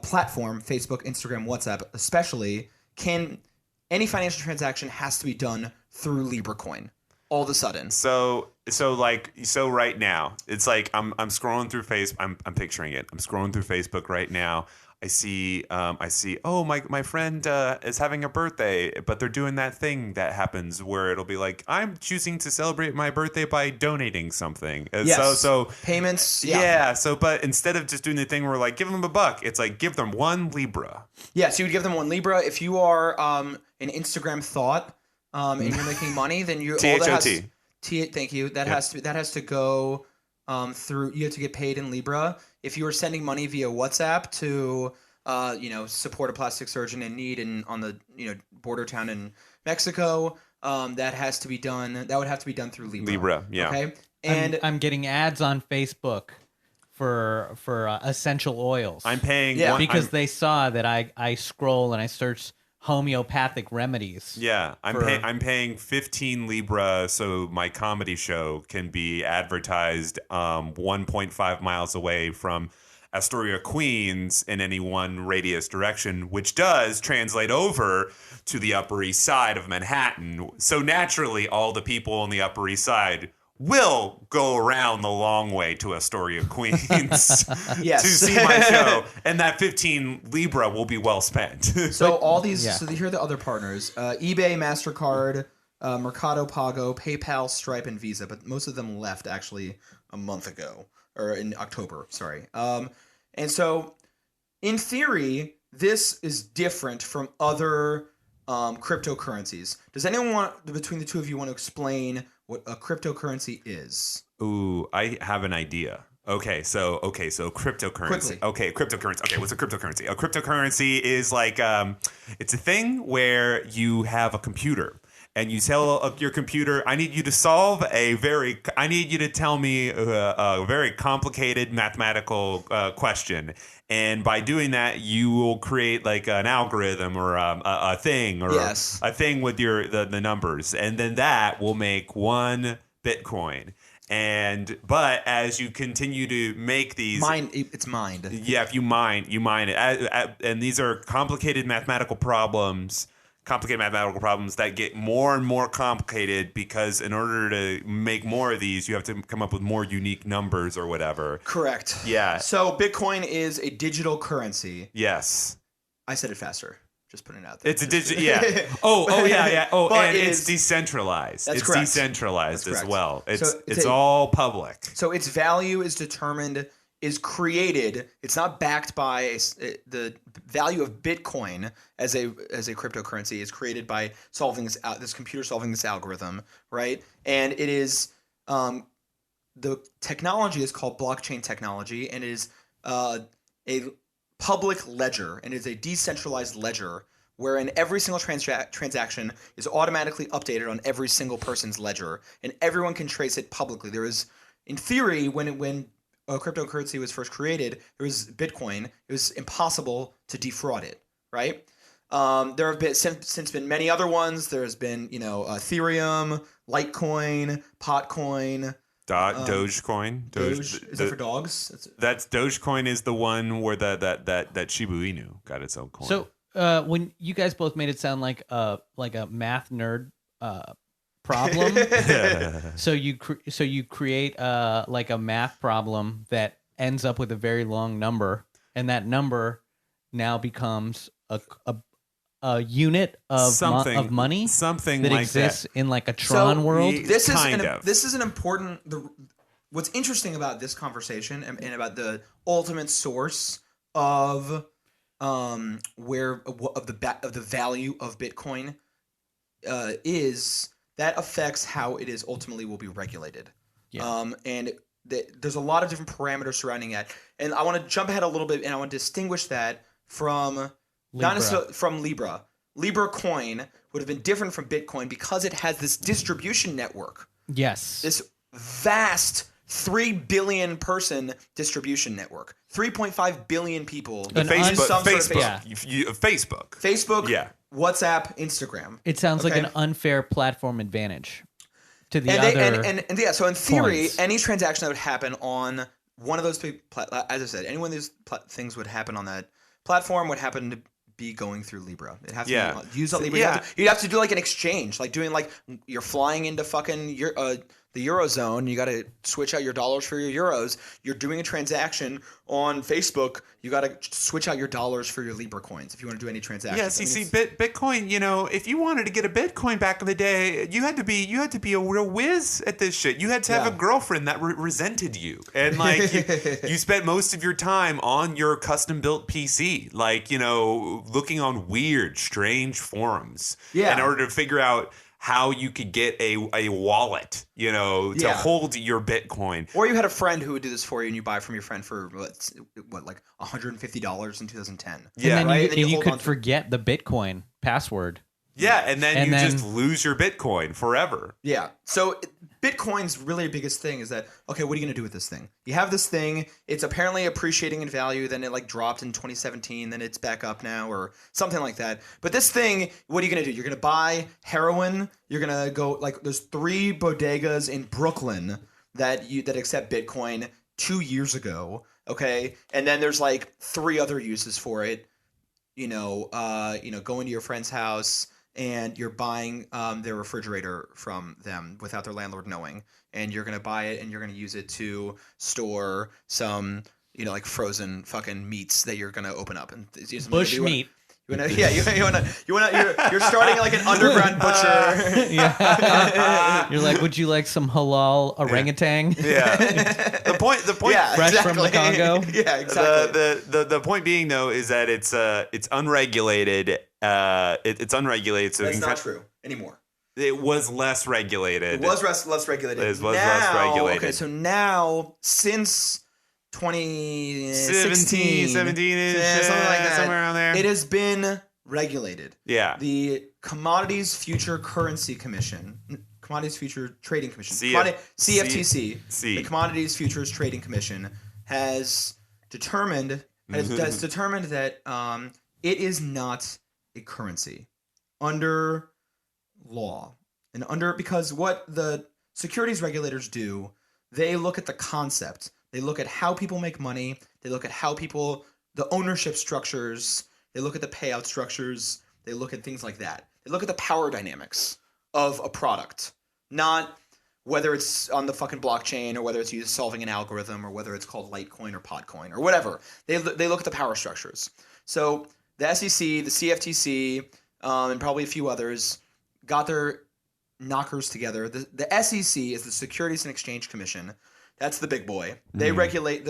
platform, Facebook, Instagram, WhatsApp, especially. Any financial transaction has to be done through LibraCoin. All of a sudden. So right now, it's like I'm scrolling through Facebook. I'm picturing it. I'm scrolling through Facebook right now. I see. Oh, my friend is having a birthday, but they're doing that thing that happens where it'll be like, I'm choosing to celebrate my birthday by donating something. Yes. So payments. Yeah. So, but instead of just doing the thing where like give them $1, it's like give them 1 Libra. Yeah. So you would give them 1 Libra if you are an Instagram thought. And you're making money, then you THOT. Thank you. That has to go through. You have to get paid in Libra. If you are sending money via WhatsApp to support a plastic surgeon in need on the border town in Mexico, that has to be done. That would have to be done through Libra. Libra, yeah. Okay. And I'm getting ads on Facebook for essential oils. I'm paying because they saw that I scroll and I search homeopathic remedies. Yeah, I'm paying 15 Libra so my comedy show can be advertised 1.5 miles away from Astoria, Queens in any one radius direction, which does translate over to the Upper East Side of Manhattan. So naturally, all the people on the Upper East Side will go around the long way to Astoria, Queens yes. to see my show, and that 15 Libra will be well spent. So all these, so here are the other partners: eBay, MasterCard, Mercado Pago, PayPal, Stripe, and Visa. But most of them left actually a month ago, or in October. Sorry. And so, in theory, this is different from other cryptocurrencies. Does anyone between the two of you want to explain what a cryptocurrency is? Ooh, I have an idea. Okay, so cryptocurrency. Quickly. Okay, cryptocurrency. Okay, what's a cryptocurrency? A cryptocurrency is like it's a thing where you have a computer and you tell your computer, I need you to tell me a very complicated mathematical question. And by doing that, you will create like an algorithm or a thing or yes. a thing with the numbers. And then that will make 1 Bitcoin. But as you continue to make these, it's mined. Yeah, if you mine it, and these are complicated mathematical problems that get more and more complicated because in order to make more of these, you have to come up with more unique numbers or whatever. Correct. Yeah. So Bitcoin is a digital currency. Yes. I said it faster. Just putting it out there. It's a digital, yeah. Oh, yeah. Oh, but and it's decentralized. That's it's correct. Decentralized That's as correct. well. So it's all public. So its value is created. It's not backed by the value of Bitcoin as a cryptocurrency is created by this computer solving this algorithm, right? And it is the technology is called blockchain technology, and it is a public ledger, and is a decentralized ledger wherein every single transaction is automatically updated on every single person's ledger, and everyone can trace it publicly. There is, in theory, when a cryptocurrency was first created, there was Bitcoin. It was impossible to defraud it, right? There have been since been many other ones. There has been, Ethereum, Litecoin, Potcoin, Dogecoin. Doge. Is that for dogs? That's Dogecoin is the one where that Shiba Inu got its own coin. when you guys both made it sound like a math nerd problem. So you create like a math problem that ends up with a very long number, and that number now becomes a unit of of money, something that like exists that. in like a Tron world. This Kind is of. this is an important. What's interesting about this conversation and about the ultimate source of the value of Bitcoin is that affects how it is ultimately will be regulated. Yeah. And there's a lot of different parameters surrounding that. And I want to jump ahead a little bit, and I want to distinguish that from not necessarily from Libra. Libra coin would have been different from Bitcoin because it has this distribution network. Yes. This vast 3 billion person distribution network. 3.5 billion people. Facebook, yeah. WhatsApp, Instagram. It sounds like an unfair platform advantage to the other. And yeah, so in theory, points. any transaction that would happen on one of those two, as I said, any one of these things would happen on that platform would happen to be going through Libra. It has to be, use Libra. Yeah. You'd have to do like an exchange, like doing like you're flying into fucking the Eurozone. You got to switch out your dollars for your euros. You're doing a transaction on Facebook. You got to switch out your dollars for your Libra coins if you want to do any transactions. Yeah, see, Bitcoin. You know, if you wanted to get a Bitcoin back in the day, you had to be a real whiz at this shit. You had to have a girlfriend that resented you, and like you spent most of your time on your custom built PC, like looking on weird, strange forums, in order to figure out how you could get a wallet, to hold your Bitcoin. Or you had a friend who would do this for you, and you buy from your friend for like $150 in 2010. Yeah, and then right? you could forget the Bitcoin password. Yeah, and then you just lose your Bitcoin forever. Yeah. So Bitcoin's really biggest thing is that, okay, what are you going to do with this thing? You have this thing. It's apparently appreciating in value. Then it like dropped in 2017. Then it's back up now or something like that. But this thing, what are you going to do? You're going to buy heroin. You're going to go like there's 3 bodegas in Brooklyn that accept Bitcoin 2 years ago. Okay. And then there's like 3 other uses for it. Go into your friend's house and you're buying their refrigerator from them without their landlord knowing, and you're gonna buy it and you're gonna use it to store some like frozen fucking meats that you're gonna open up and bush meat. You're starting like an underground butcher. Yeah. You're like, would you like some halal orangutan? Yeah. The point. Yeah, fresh from the Congo. Yeah, exactly. The point being though is that it's unregulated. It's unregulated. So that's not true anymore. It was less regulated. It was less regulated. It was less regulated. Okay, so now since 2016, 17-ish, something like that, somewhere around there. it has been regulated. Yeah. The Commodities Future Currency Commission, Commodities Future Trading Commission, CFTC, the Commodities Futures Trading Commission has determined that it is not a currency under law because what the securities regulators do, they look at the concept. They look at how people make money. They look at how the ownership structures. They look at the payout structures. They look at things like that. They look at the power dynamics of a product, not whether it's on the fucking blockchain or whether it's used solving an algorithm or whether it's called Litecoin or Podcoin or whatever. They look at the power structures. So the SEC, the CFTC, and probably a few others got their knockers together. The SEC is the Securities and Exchange Commission. That's the big boy. They regulate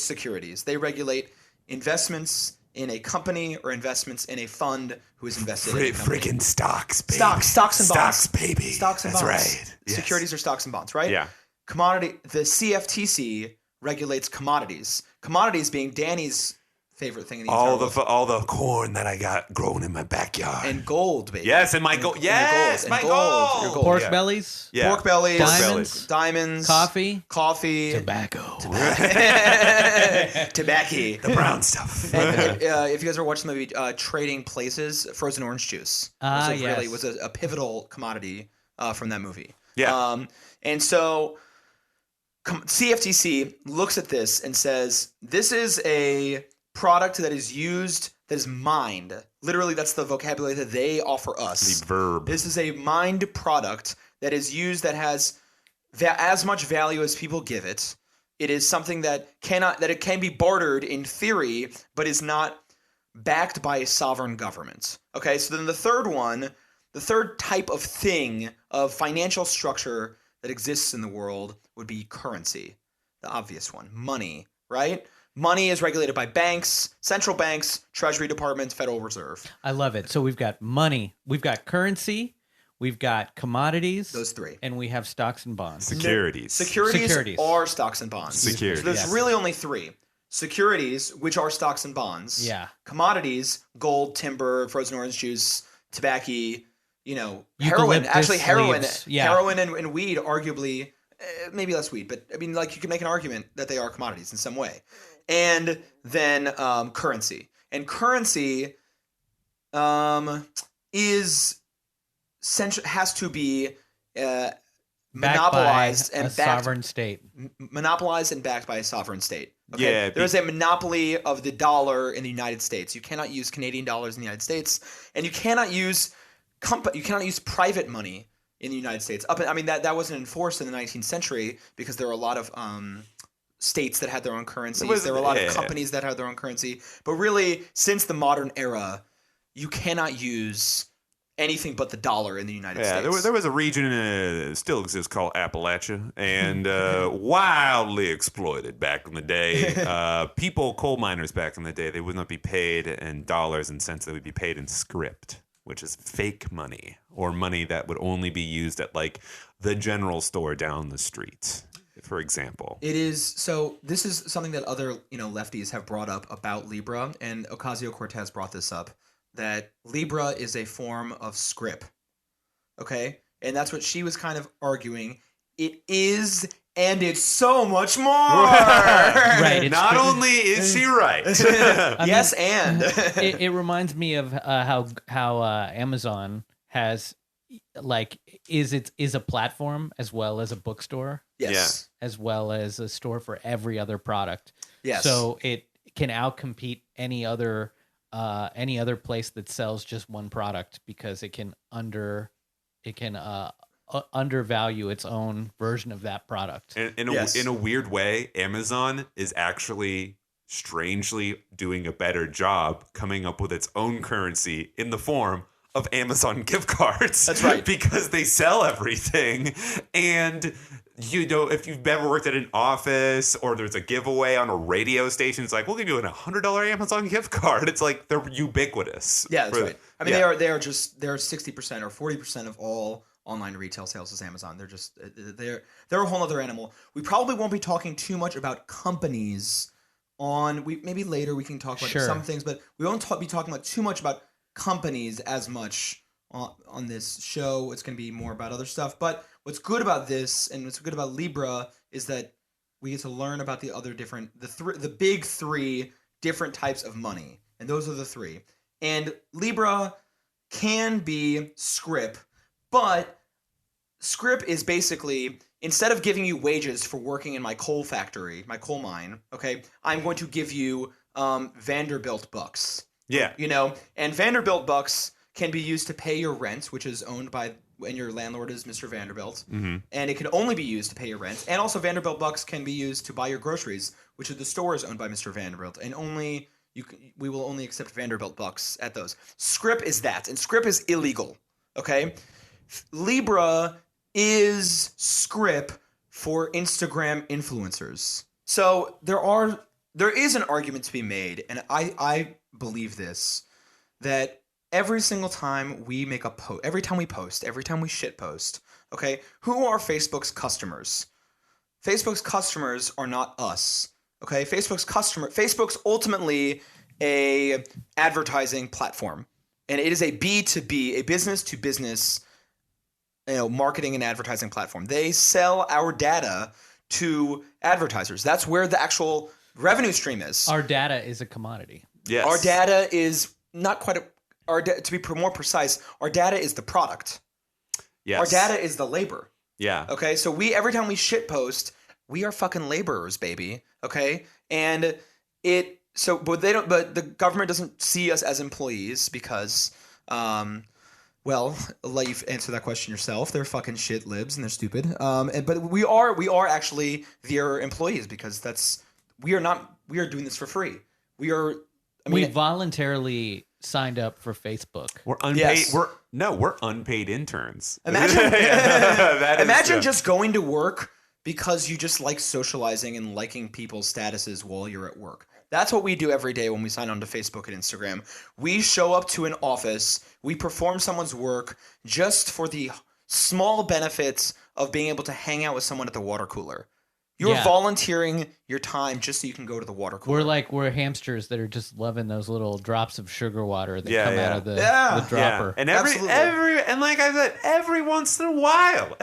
securities. They regulate investments in a company or investments in a fund who is invested in a company. Freaking stocks, baby. Stocks and bonds. Stocks, baby. Stocks and That's bonds. right. Yes. Securities are stocks and bonds, right? Yeah. The CFTC regulates commodities. Commodities being Danny's favorite thing in the entire world. All the corn that I got growing in my backyard. And gold, baby. Yes, and my gold. Yes, my gold. Your gold. Pork Yeah. bellies. Yeah. Pork bellies. Diamonds. Coffee. Tobacco. Tobacco. The brown stuff. And, if you guys are watching the movie Trading Places, frozen orange juice was a pivotal commodity from that movie. Yeah. And so CFTC looks at this and says, this is a product that is used that is mined. Literally, that's the vocabulary that they offer us. The verb. This is a mined product that is used that has as much value as people give it. It is something that it can be bartered in theory, but is not backed by a sovereign government. Okay, so then the third type of thing of financial structure that exists in the world would be currency. The obvious one, money, right? Money is regulated by banks, central banks, Treasury Department, Federal Reserve. I love it. So we've got money, we've got currency, we've got commodities. Those three. And we have stocks and bonds. Securities. Securities are stocks and bonds. Securities. So there's Yes. really only three. Securities, which are stocks and bonds. Yeah. Commodities, gold, timber, frozen orange juice, tobacco, heroin. Eucalyptus Actually, heroin. leaves. Yeah. Heroin and weed, arguably, maybe less weed, but I mean, like, you can make an argument that they are commodities in some way. And then currency. And currency has to be monopolized by and a sovereign state. Monopolized and backed by a sovereign state. Okay? Yeah, There's a monopoly of the dollar in the United States. You cannot use Canadian dollars in the United States, and you cannot use private money in the United States. That wasn't enforced in the 19th century because there were a lot of states that had their own currencies. There were a lot of companies that had their own currency. But really, since the modern era, you cannot use anything but the dollar in the United States. There was a region still exists called Appalachia, and wildly exploited back in the day. Coal miners back in the day, they would not be paid in dollars and cents. They would be paid in script, which is fake money, or money that would only be used at like the general store down the street, for example. It is. So this is something that other lefties have brought up about Libra, and Ocasio-Cortez brought this up, that Libra is a form of scrip. Okay? And that's what she was kind of arguing. It is, and it's so much more. Right. Not only is she right. Yes, and it reminds me of how Amazon has is a platform as well as a bookstore, yes, as well as a store for every other product. Yes. So it can outcompete any other place that sells just one product because it can undervalue its own version of that product. In a weird way, Amazon is actually strangely doing a better job coming up with its own currency in the form of Amazon gift cards. That's right. Because they sell everything. And if you've ever worked at an office or there's a giveaway on a radio station, it's like, we'll give you a $100 Amazon gift card. It's like they're ubiquitous. Yeah, that's right. I mean, they're 60% or 40% of all online retail sales is Amazon. They're a whole other animal. We probably won't be talking too much about companies maybe later we can talk about some things, but we won't be talking about too much about companies as much on this show. It's going to be more about other stuff. But what's good about this and what's good about Libra is that we get to learn about the big three different types of money. And those are the three. And Libra can be scrip, but scrip is basically, instead of giving you wages for working in my coal factory, my coal mine, okay, I'm going to give you Vanderbilt bucks. Yeah. And Vanderbilt bucks can be used to pay your rent, which is owned by, and your landlord is Mr. Vanderbilt. Mm-hmm. And it can only be used to pay your rent. And also Vanderbilt bucks can be used to buy your groceries, which the store is owned by Mr. Vanderbilt. And we will only accept Vanderbilt bucks at those. Scrip is that, and scrip is illegal. Okay? Libra is scrip for Instagram influencers. So there is an argument to be made, and I believe this, that every single time we make a post, every time we post, every time we shit post, okay, who are Facebook's customers? Facebook's customers are not us, okay? Facebook's ultimately a advertising platform, and it is a B2B, a business to business, marketing and advertising platform. They sell our data to advertisers. That's where the actual revenue stream is. Our data is a commodity. Yes. Our data is not quite to be more precise, our data is the product. Yes. Our data is the labor. Yeah. Okay, so every time we shit post, we are fucking laborers, baby. Okay, and but they don't. But the government doesn't see us as employees because, well, I'll let you answer that question yourself. They're fucking shit libs and they're stupid. But we are actually their employees because we are doing this for free. We voluntarily signed up for Facebook. We're unpaid. Yes. We're unpaid interns. Imagine just going to work because you just like socializing and liking people's statuses while you're at work. That's what we do every day when we sign on to Facebook and Instagram. We show up to an office, we perform someone's work just for the small benefits of being able to hang out with someone at the water cooler. You're volunteering your time just so you can go to the water cooler. We're hamsters that are just loving those little drops of sugar water that come out of the dropper. And and like I said, every once in a while,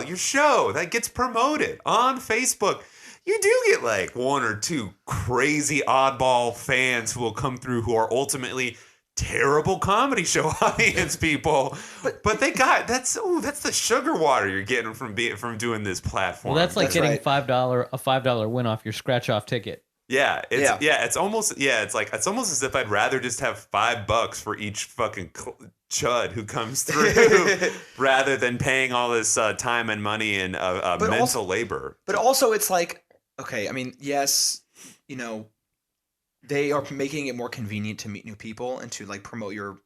your show that gets promoted on Facebook, you do get like one or two crazy oddball fans who will come through who are ultimately terrible comedy show audience people, but they got that's the sugar water you're getting from doing this platform. Well, that's like getting a $5 win off your scratch off ticket. It's almost as if I'd rather just have $5 for each fucking chud who comes through rather than paying all this time and money and mental labor. But also, it's like, okay, I mean, yes, you know, they are making it more convenient to meet new people and to like promote your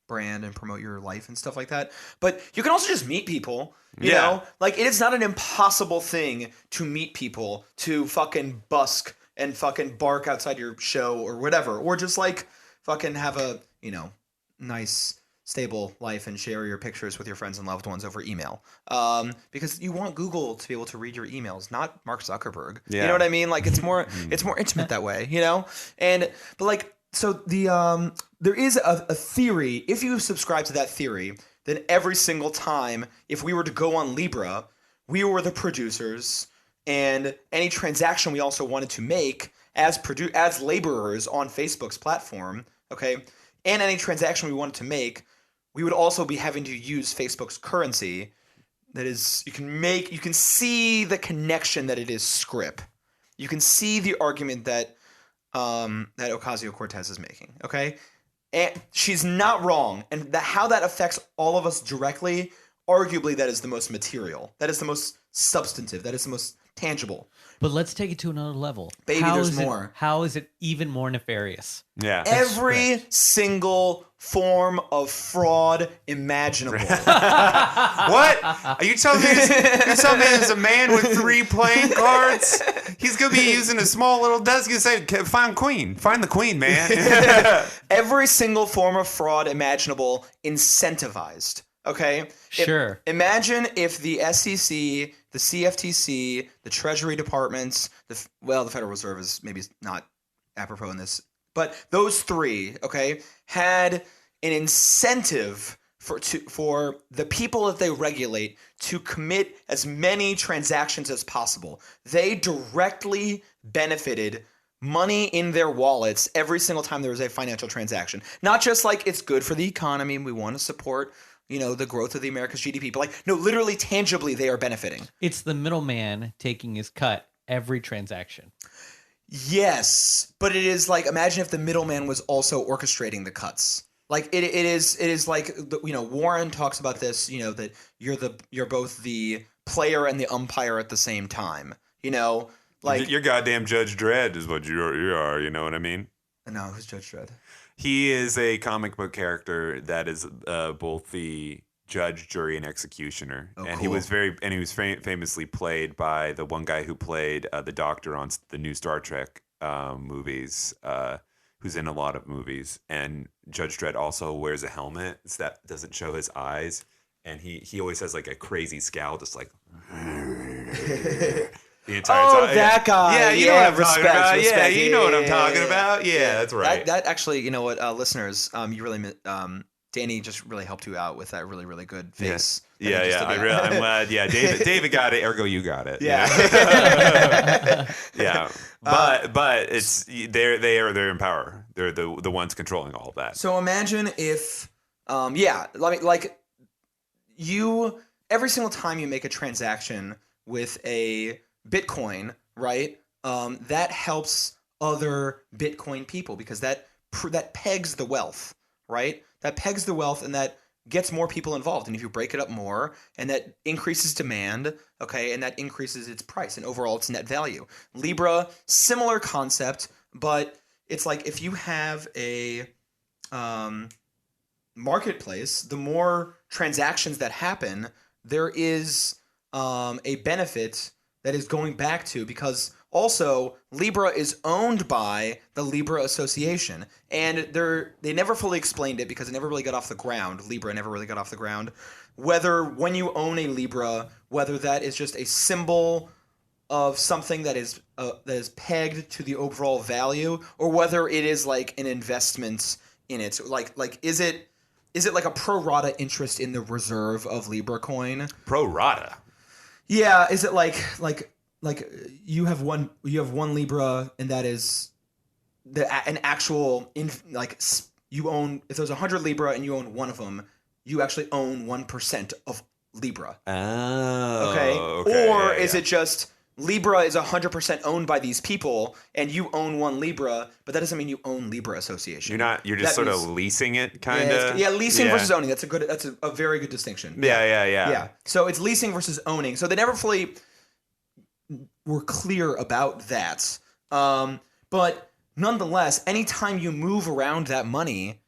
brand and promote your life and stuff like that. But you can also just meet people, you know? Like, it is not an impossible thing to meet people, to fucking busk and fucking bark outside your show or whatever. Or just like fucking have a, you know, nice, stable life and share your pictures with your friends and loved ones over email. Because you want Google to be able to read your emails, not Mark Zuckerberg. Yeah. You know what I mean? Like, it's more intimate that way, you know? But like, so there is a theory. If you subscribe to that theory, then every single time, if we were to go on Libra, we were the producers, and any transaction we also wanted to make as laborers on Facebook's platform, okay, and any transaction we wanted to make, we would also be having to use Facebook's currency. That is, you can see the connection that it is script. You can see the argument that Ocasio-Cortez is making, okay? And she's not wrong. And how that affects all of us directly, arguably that is the most material. That is the most substantive. That is the most tangible. But let's take it to another level. Baby, there's more. How is it even more nefarious? Yeah. Every single form of fraud imaginable. What? Are you telling me there's a man with 3 playing cards? He's going to be using a small little desk and say, find the queen, man. Every single form of fraud imaginable incentivized. Okay? Sure. Imagine if the SEC, the CFTC, the Treasury Departments, the Federal Reserve is maybe not apropos in this, but those three, okay, had an incentive for the people that they regulate to commit as many transactions as possible. They directly benefited money in their wallets every single time there was a financial transaction. Not just like it's good for the economy and we want to support, you know, the growth of the America's GDP, but like, no, literally, tangibly, they are benefiting. It's the middleman taking his cut every transaction. Yes, but it is like, imagine if the middleman was also orchestrating the cuts. Like it is like, you know, Warren talks about this, you know, that you're both the player and the umpire at the same time. You know, like your goddamn Judge Dredd is what you are. You know what I mean? No, who's Judge Dredd? He is a comic book character that is both the judge, jury, and executioner. Oh, and cool. he was famously played by the one guy who played the Doctor on the new Star Trek movies, who's in a lot of movies. And Judge Dredd also wears a helmet that doesn't show his eyes, and he always has like a crazy scowl, just like. The entire time. That guy. Yeah, you know what I'm talking about. Yeah, you know what I'm talking about. Yeah, that's right. That actually, you know what, listeners, you really, Danny just really helped you out with that really, really good face. Yeah, I'm glad. Yeah, David got it. Ergo, you got it. Yeah. Yeah. But it's they're in power. They're the ones controlling all of that. So imagine if, every single time you make a transaction with a Bitcoin, right? That helps other Bitcoin people, because that pegs the wealth, right? That pegs the wealth, and that gets more people involved. And if you break it up more, and that increases demand, okay, and that increases its price and overall its net value. Libra, similar concept, but it's like if you have a marketplace, the more transactions that happen, there is a benefit that is going back to, because also Libra is owned by the Libra Association, and they never fully explained it because it never really got off the ground. Libra never really got off the ground. Whether when you own a Libra, whether that is just a symbol of something that is pegged to the overall value, or whether it is like an investment in it. So like is it like a pro rata interest in the reserve of Libra coin? Pro rata. Yeah, is it like you have one Libra, and that is an actual you own, if there's 100 Libra and you own one of them, you actually own 1% of Libra. Oh. Okay. Or is it just Libra is 100% owned by these people, and you own one Libra, but that doesn't mean you own Libra Association. You're just sort of leasing it, kind of. Yeah, leasing versus owning. That's a very good distinction. Yeah. So it's leasing versus owning. So they never fully were clear about that. But nonetheless, anytime you move around that money,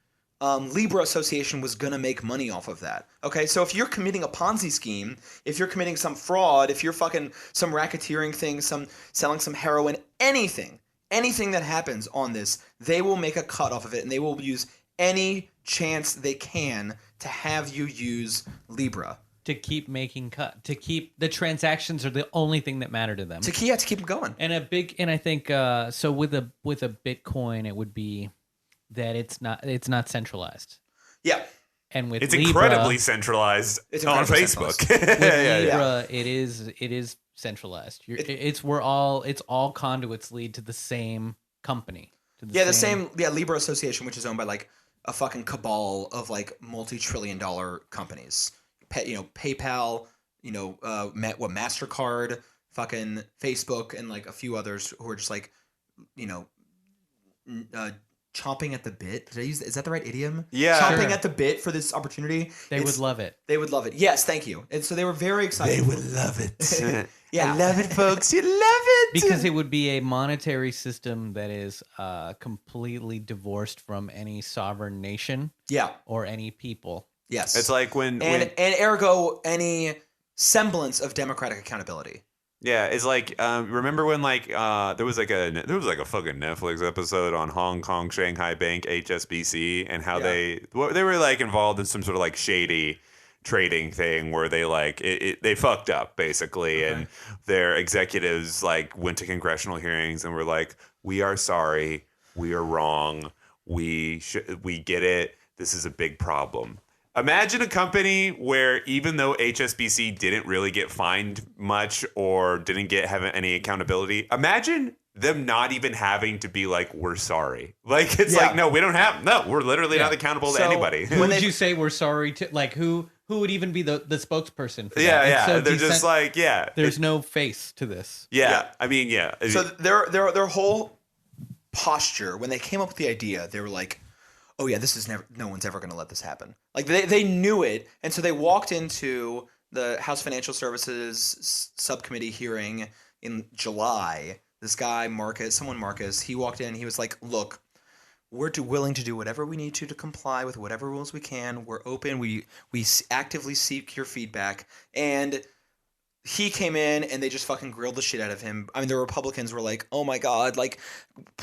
Libra Association was going to make money off of that. Okay, so if you're committing a Ponzi scheme, if you're committing some fraud, if you're fucking some racketeering thing, some selling some heroin, anything that happens on this, they will make a cut off of it, and they will use any chance they can to have you use Libra. To keep making to keep the transactions are the only thing that matter to them. To keep them going. And I think so with a Bitcoin, it would be that it's not centralized. Yeah. And with it's Libra, incredibly centralized on Facebook. With Libra, it is centralized. It's all conduits lead to the same company. The same Libra Association, which is owned by like a fucking cabal of like multi-trillion-dollar companies. PayPal, MasterCard, fucking Facebook, and like a few others who are just like, chomping at the bit. Is that the right idiom? Yeah. Chomping at the bit for this opportunity. They would love it. They would love it. Yes, thank you. And so they were very excited. They would love it. Yeah. I love it, folks. You love it. Because it would be a monetary system that is completely divorced from any sovereign nation. Yeah. Or any people. Yes. It's like when ergo any semblance of democratic accountability. Yeah, it's like remember when there was like a fucking Netflix episode on Hong Kong Shanghai Bank HSBC, and how they were like involved in some sort of like shady trading thing where they they fucked up basically, and their executives like went to congressional hearings and were like, "We are sorry, we are wrong, we get it. This is a big problem." Imagine a company where even though HSBC didn't really get fined much or didn't have any accountability, imagine them not even having to be like, we're sorry. Like, it's like, no, we're literally not accountable to anybody. Who would you say we're sorry to? Like, who would even be the spokesperson for that? Yeah. So they're just like, there's no face to this. Yeah. I mean, yeah. So their whole posture, when they came up with the idea, they were like, oh yeah, no one's ever going to let this happen. Like they knew it, and so they walked into the House Financial Services subcommittee hearing in July. This guy Marcus, he walked in. He was like, "Look, we're willing to do whatever we need to comply with whatever rules we can. We're open. We actively seek your feedback." And he came in and they just fucking grilled the shit out of him. I mean, the Republicans were like, oh my God, like,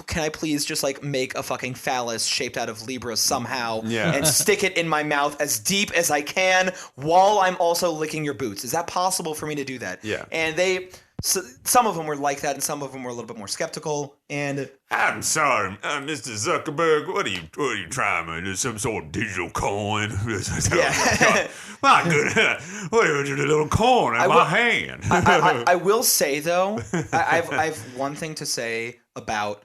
can I please just like make a fucking phallus shaped out of Libra somehow and stick it in my mouth as deep as I can while I'm also licking your boots? Is that possible for me to do that? Yeah. And some of them were like that, and some of them were a little bit more skeptical. And I'm sorry, Mr. Zuckerberg. What are you trying, man? Is some sort of digital coin? Yeah. My goodness, what is a little coin in my hand? I will say though, I've one thing to say about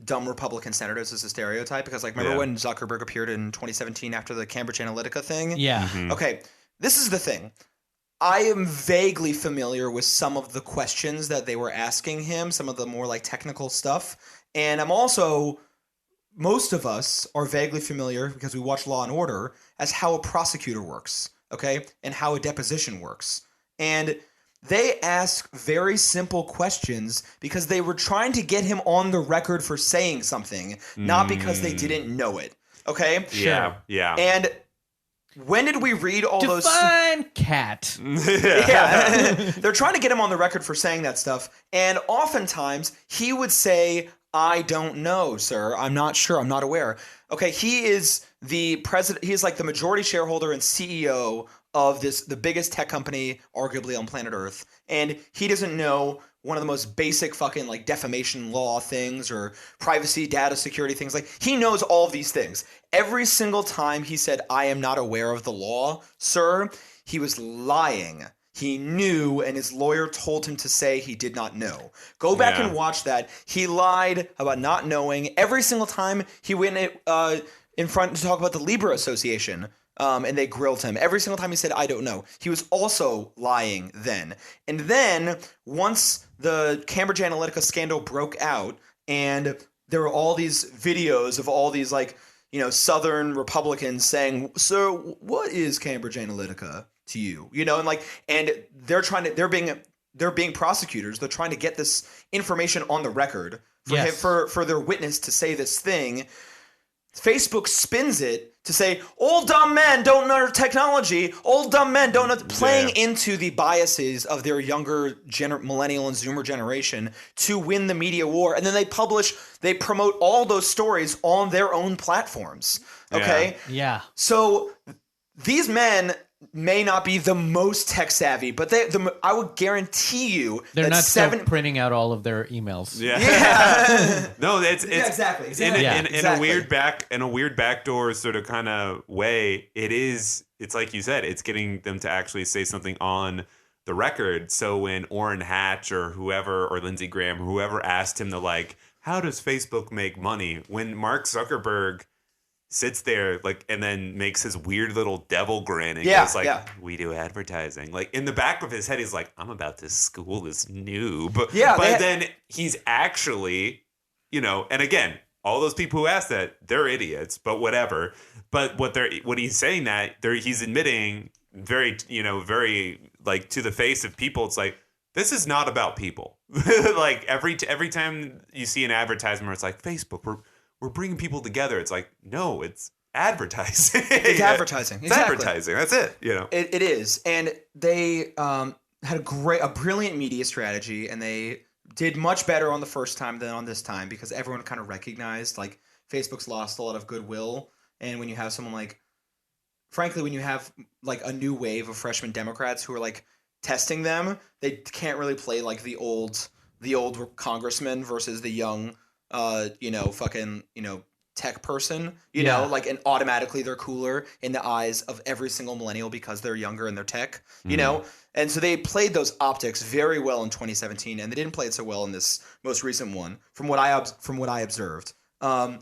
dumb Republican senators as a stereotype, because like remember when Zuckerberg appeared in 2017 after the Cambridge Analytica thing? Yeah. Mm-hmm. Okay, this is the thing. I am vaguely familiar with some of the questions that they were asking him, some of the more like technical stuff. And I'm also, most of us are vaguely familiar because we watch Law and Order as how a prosecutor works, okay, and how a deposition works. And they ask very simple questions because they were trying to get him on the record for saying something, not because they didn't know it. Okay? Yeah. Yeah. And when did we read all those? Define cat. Yeah. They're trying to get him on the record for saying that stuff. And oftentimes he would say, I don't know, sir. I'm not sure. I'm not aware. Okay. He is the president. He's like the majority shareholder and CEO of the biggest tech company arguably on planet Earth. And he doesn't know one of the most basic fucking like defamation law things or privacy data security things. Like he knows all of these things. Every single time he said, I am not aware of the law, sir, he was lying. He knew, and his lawyer told him to say he did not know. Go back and watch that. He lied about not knowing every single time he went in front to talk about the Libra Association. And they grilled him. Every single time he said, I don't know. He was also lying then. And then once the Cambridge Analytica scandal broke out and there were all these videos of all these like, you know, Southern Republicans saying, sir, what is Cambridge Analytica to you? You know, and they're being prosecutors. They're trying to get this information on the record for their witness to say this thing. Facebook spins it to say, old dumb men don't know technology, old dumb men don't know, playing into the biases of their younger millennial and Zoomer generation to win the media war. And then they promote all those stories on their own platforms. Okay? Yeah. So these men may not be the most tech savvy, but I would guarantee you they're that not still printing out all of their emails. No, it's exactly. In a weird backdoor sort of kind of way. It's like you said, it's getting them to actually say something on the record. So when Orrin Hatch or whoever, or Lindsey Graham, whoever asked him to like, how does Facebook make money? When Mark Zuckerberg sits there like and then makes his weird little devil grin and goes like, we do advertising. Like in the back of his head, he's like, I'm about to school this noob. Yeah, but then he's actually, you know, and again, all those people who asked that, they're idiots, but whatever. But what he's saying that he's admitting very like to the face of people, it's like, this is not about people. Like every time you see an advertisement where it's like, Facebook, we're bringing people together. It's like, no, it's advertising. It's advertising. It's advertising. That's it. You know, it is. And they had a brilliant media strategy, and they did much better on the first time than on this time because everyone kind of recognized like Facebook's lost a lot of goodwill. And when you have someone like, frankly, when you have like a new wave of freshman Democrats who are like testing them, they can't really play like the old congressman versus the young tech person, you know, like, and automatically they're cooler in the eyes of every single millennial because they're younger and they're tech, you know? And so they played those optics very well in 2017, and they didn't play it so well in this most recent one from what I observed. That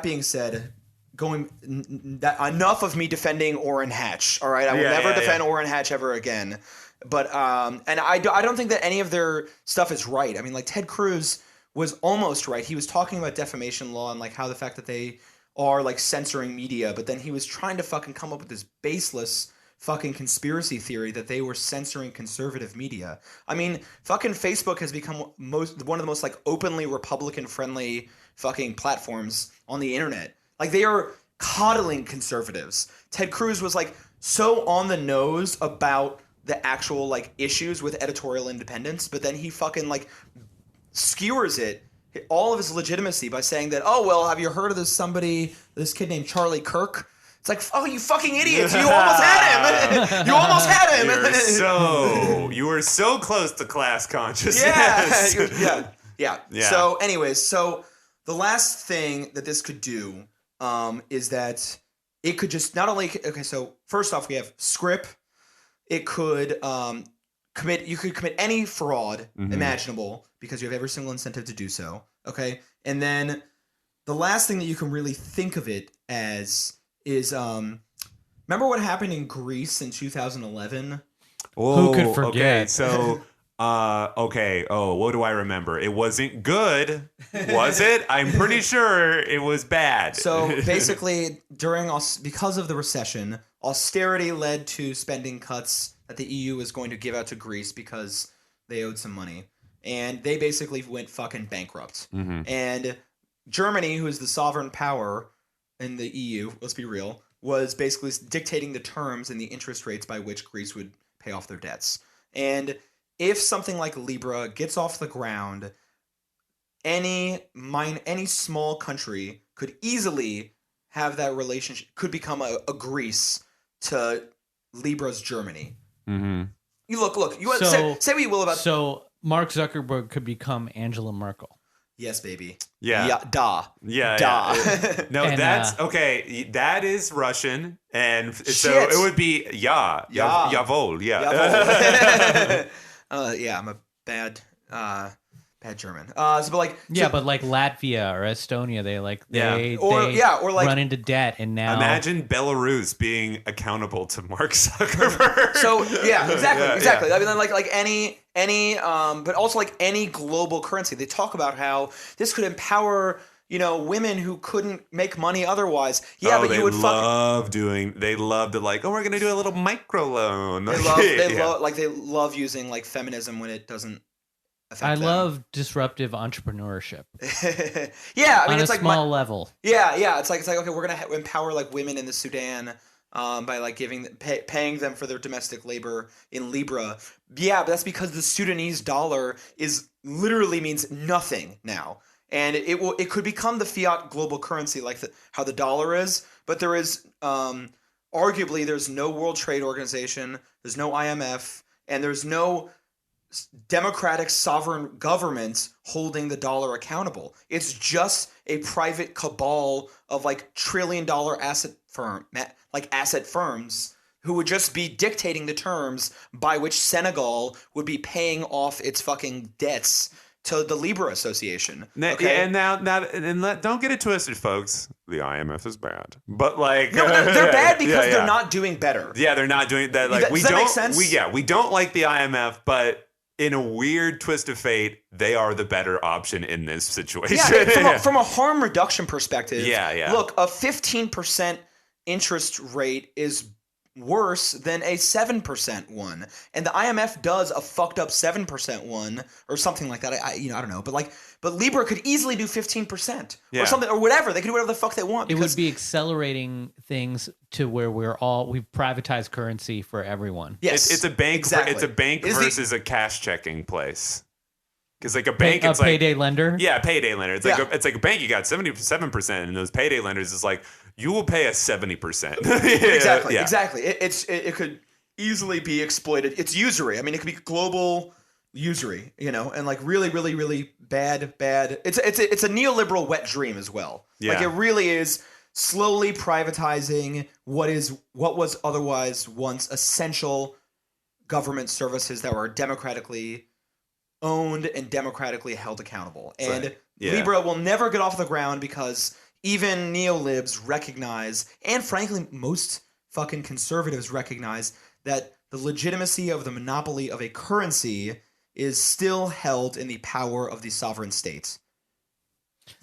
being said, enough of me defending Orrin Hatch. All right. I will never defend Orrin Hatch ever again. But and I don't think that any of their stuff is right. I mean, like Ted Cruz was almost right. He was talking about defamation law and like how the fact that they are like censoring media, but then he was trying to fucking come up with this baseless fucking conspiracy theory that they were censoring conservative media. I mean, fucking Facebook has become one of the most like openly Republican friendly fucking platforms on the internet. Like they are coddling conservatives. Ted Cruz was like so on the nose about the actual like issues with editorial independence, but then he fucking like skewers all of his legitimacy by saying that, oh well, have you heard of this kid named Charlie Kirk? It's like, oh, you fucking idiots! You almost had him. You almost had him. You were so close to class consciousness. Yeah. So, anyways, the last thing that this could do is that it could just not only So first off, we have Scrip. It could commit any fraud imaginable because you have every single incentive to do so. Okay. And then the last thing that you can really think of it as is, remember what happened in Greece in 2011? Whoa, who could forget? Okay, so Okay. Oh, what do I remember? It wasn't good, was it? I'm pretty sure it was bad. So basically, because of the recession, austerity led to spending cuts that the EU was going to give out to Greece because they owed some money, and they basically went fucking bankrupt. And Germany, who is the sovereign power in the EU, let's be real, was basically dictating the terms and the interest rates by which Greece would pay off their debts. And if something like Libra gets off the ground, any small country could easily have that relationship, could become a Greece to Libra's Germany. You look. You say what you will about. So Mark Zuckerberg could become Angela Merkel. Yes, baby. Yeah. Da. No, And, that's okay. That is Russian, and so Shit. it would be Jawohl. Yeah, I'm a bad German. But But Latvia or Estonia, they run into debt, and now imagine Belarus being accountable to Mark Zuckerberg. So yeah, exactly. I mean, like any, but also like any global currency. They talk about how this could empower, women who couldn't make money otherwise. Yeah, but they you would love to like, we're gonna do a little micro loan. They love using like feminism when it doesn't affect I them. love disruptive entrepreneurship. Yeah, I mean, on it's a like small level. Yeah. It's like okay, we're gonna empower like women in the Sudan by like paying them for their domestic labor in Libra. Yeah, but that's because the Sudanese dollar literally means nothing now, and it could become the fiat global currency like how the dollar is. But there is arguably there's no World Trade Organization, there's no IMF, and there's no democratic sovereign government holding the dollar accountable. It's just a private cabal of like trillion-dollar asset firms who would just be dictating the terms by which Senegal would be paying off its fucking debts to the Libra Association. Okay? And don't get it twisted, folks. The IMF is bad, but like No, they're bad because they're not doing better. Yeah, they're not doing that. Like Does that make sense? We don't like the IMF, but in a weird twist of fate, they are the better option in this situation. Yeah, from a harm reduction perspective. Yeah. Look, a 15% interest rate is worse than a 7% one, and the IMF does a fucked up 7% one or something like that. I don't know, but Libra could easily do 15% or something or whatever. They can do whatever the fuck they want. It would be accelerating things to where we've privatized currency for everyone. Yes, it's a bank. Exactly. It's a bank versus a cash checking place. Because like a bank, a it's like payday lender. Yeah, payday lender. It's like a bank. You got 77%, and those payday lenders is like you will pay us 70%. Exactly. It could easily be exploited. It's usury. I mean, it could be global usury, and like really, really, really bad. It's a neoliberal wet dream as well. Yeah. Like it really is slowly privatizing what was otherwise once essential government services that were democratically owned and democratically held accountable. And Right. Yeah. Libra will never get off the ground because even neolibs recognize, and frankly, most fucking conservatives recognize, that the legitimacy of the monopoly of a currency is still held in the power of the sovereign state.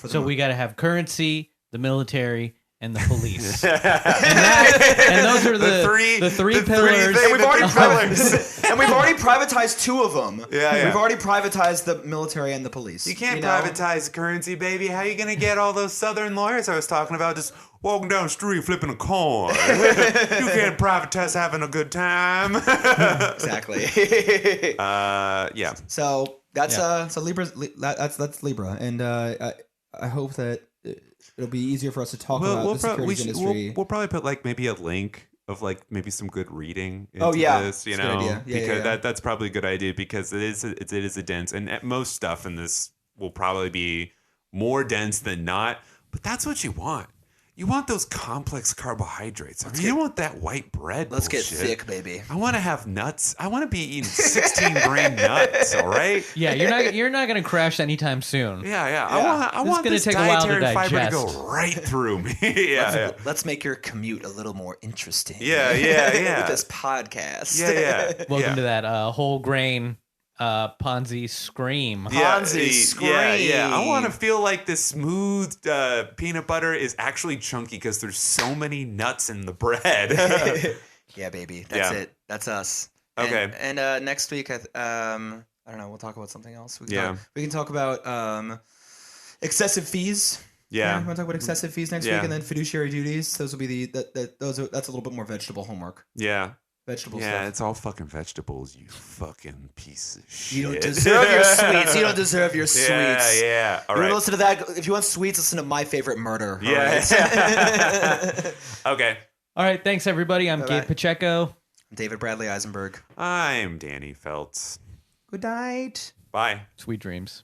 So we got to have currency, the military, and the police. and those are the three pillars. And we've already privatized two of them. Yeah. We've already privatized the military and the police. You can't privatize currency, baby. How are you gonna get all those Southern lawyers I was talking about just walking down the street flipping a coin? You can't privatize having a good time. Exactly. Yeah. So that's Libra's. That's Libra, and I hope that it'll be easier for us to talk about the securities industry. We'll probably put like maybe a link of like maybe some good reading into this, That's a good idea. because that's probably a good idea because it is a dense, and most stuff in this will probably be more dense than not, but that's what you want. You want those complex carbohydrates. You don't want that white bread. Let's get bullshit. thick, baby. I want to have nuts. I want to be eating 16-grain nuts. All right. Yeah, you're not going to crash anytime soon. Yeah. I This want is gonna this take a while to dietary fiber to digest. go right through me. Let's make your commute a little more interesting. Yeah. With this podcast. Yeah. Welcome to that whole grain Ponzi Scream. Ponzi Scream. Yeah. I want to feel like the smooth peanut butter is actually chunky because there's so many nuts in the bread. Yeah, baby. That's Yeah. it. That's us. Okay. And next week, I don't know. We'll talk about something else. We can talk about excessive fees. Yeah. We want to talk about excessive fees next Yeah. week, and then fiduciary duties. Those will be that's a little bit more vegetable homework. Yeah. Vegetable Yeah, stuff. it's all fucking vegetables, you fucking piece of shit. You don't deserve your sweets. You don't deserve your sweets. Yeah. All You want right. to listen to that? If you want sweets, listen to My Favorite Murder. all Yeah. right? Okay. All right, thanks everybody. I'm Bye-bye. Gabe Pacheco. David Bradley Eisenberg. I'm Danny Feltz. Good night. Bye. Sweet dreams.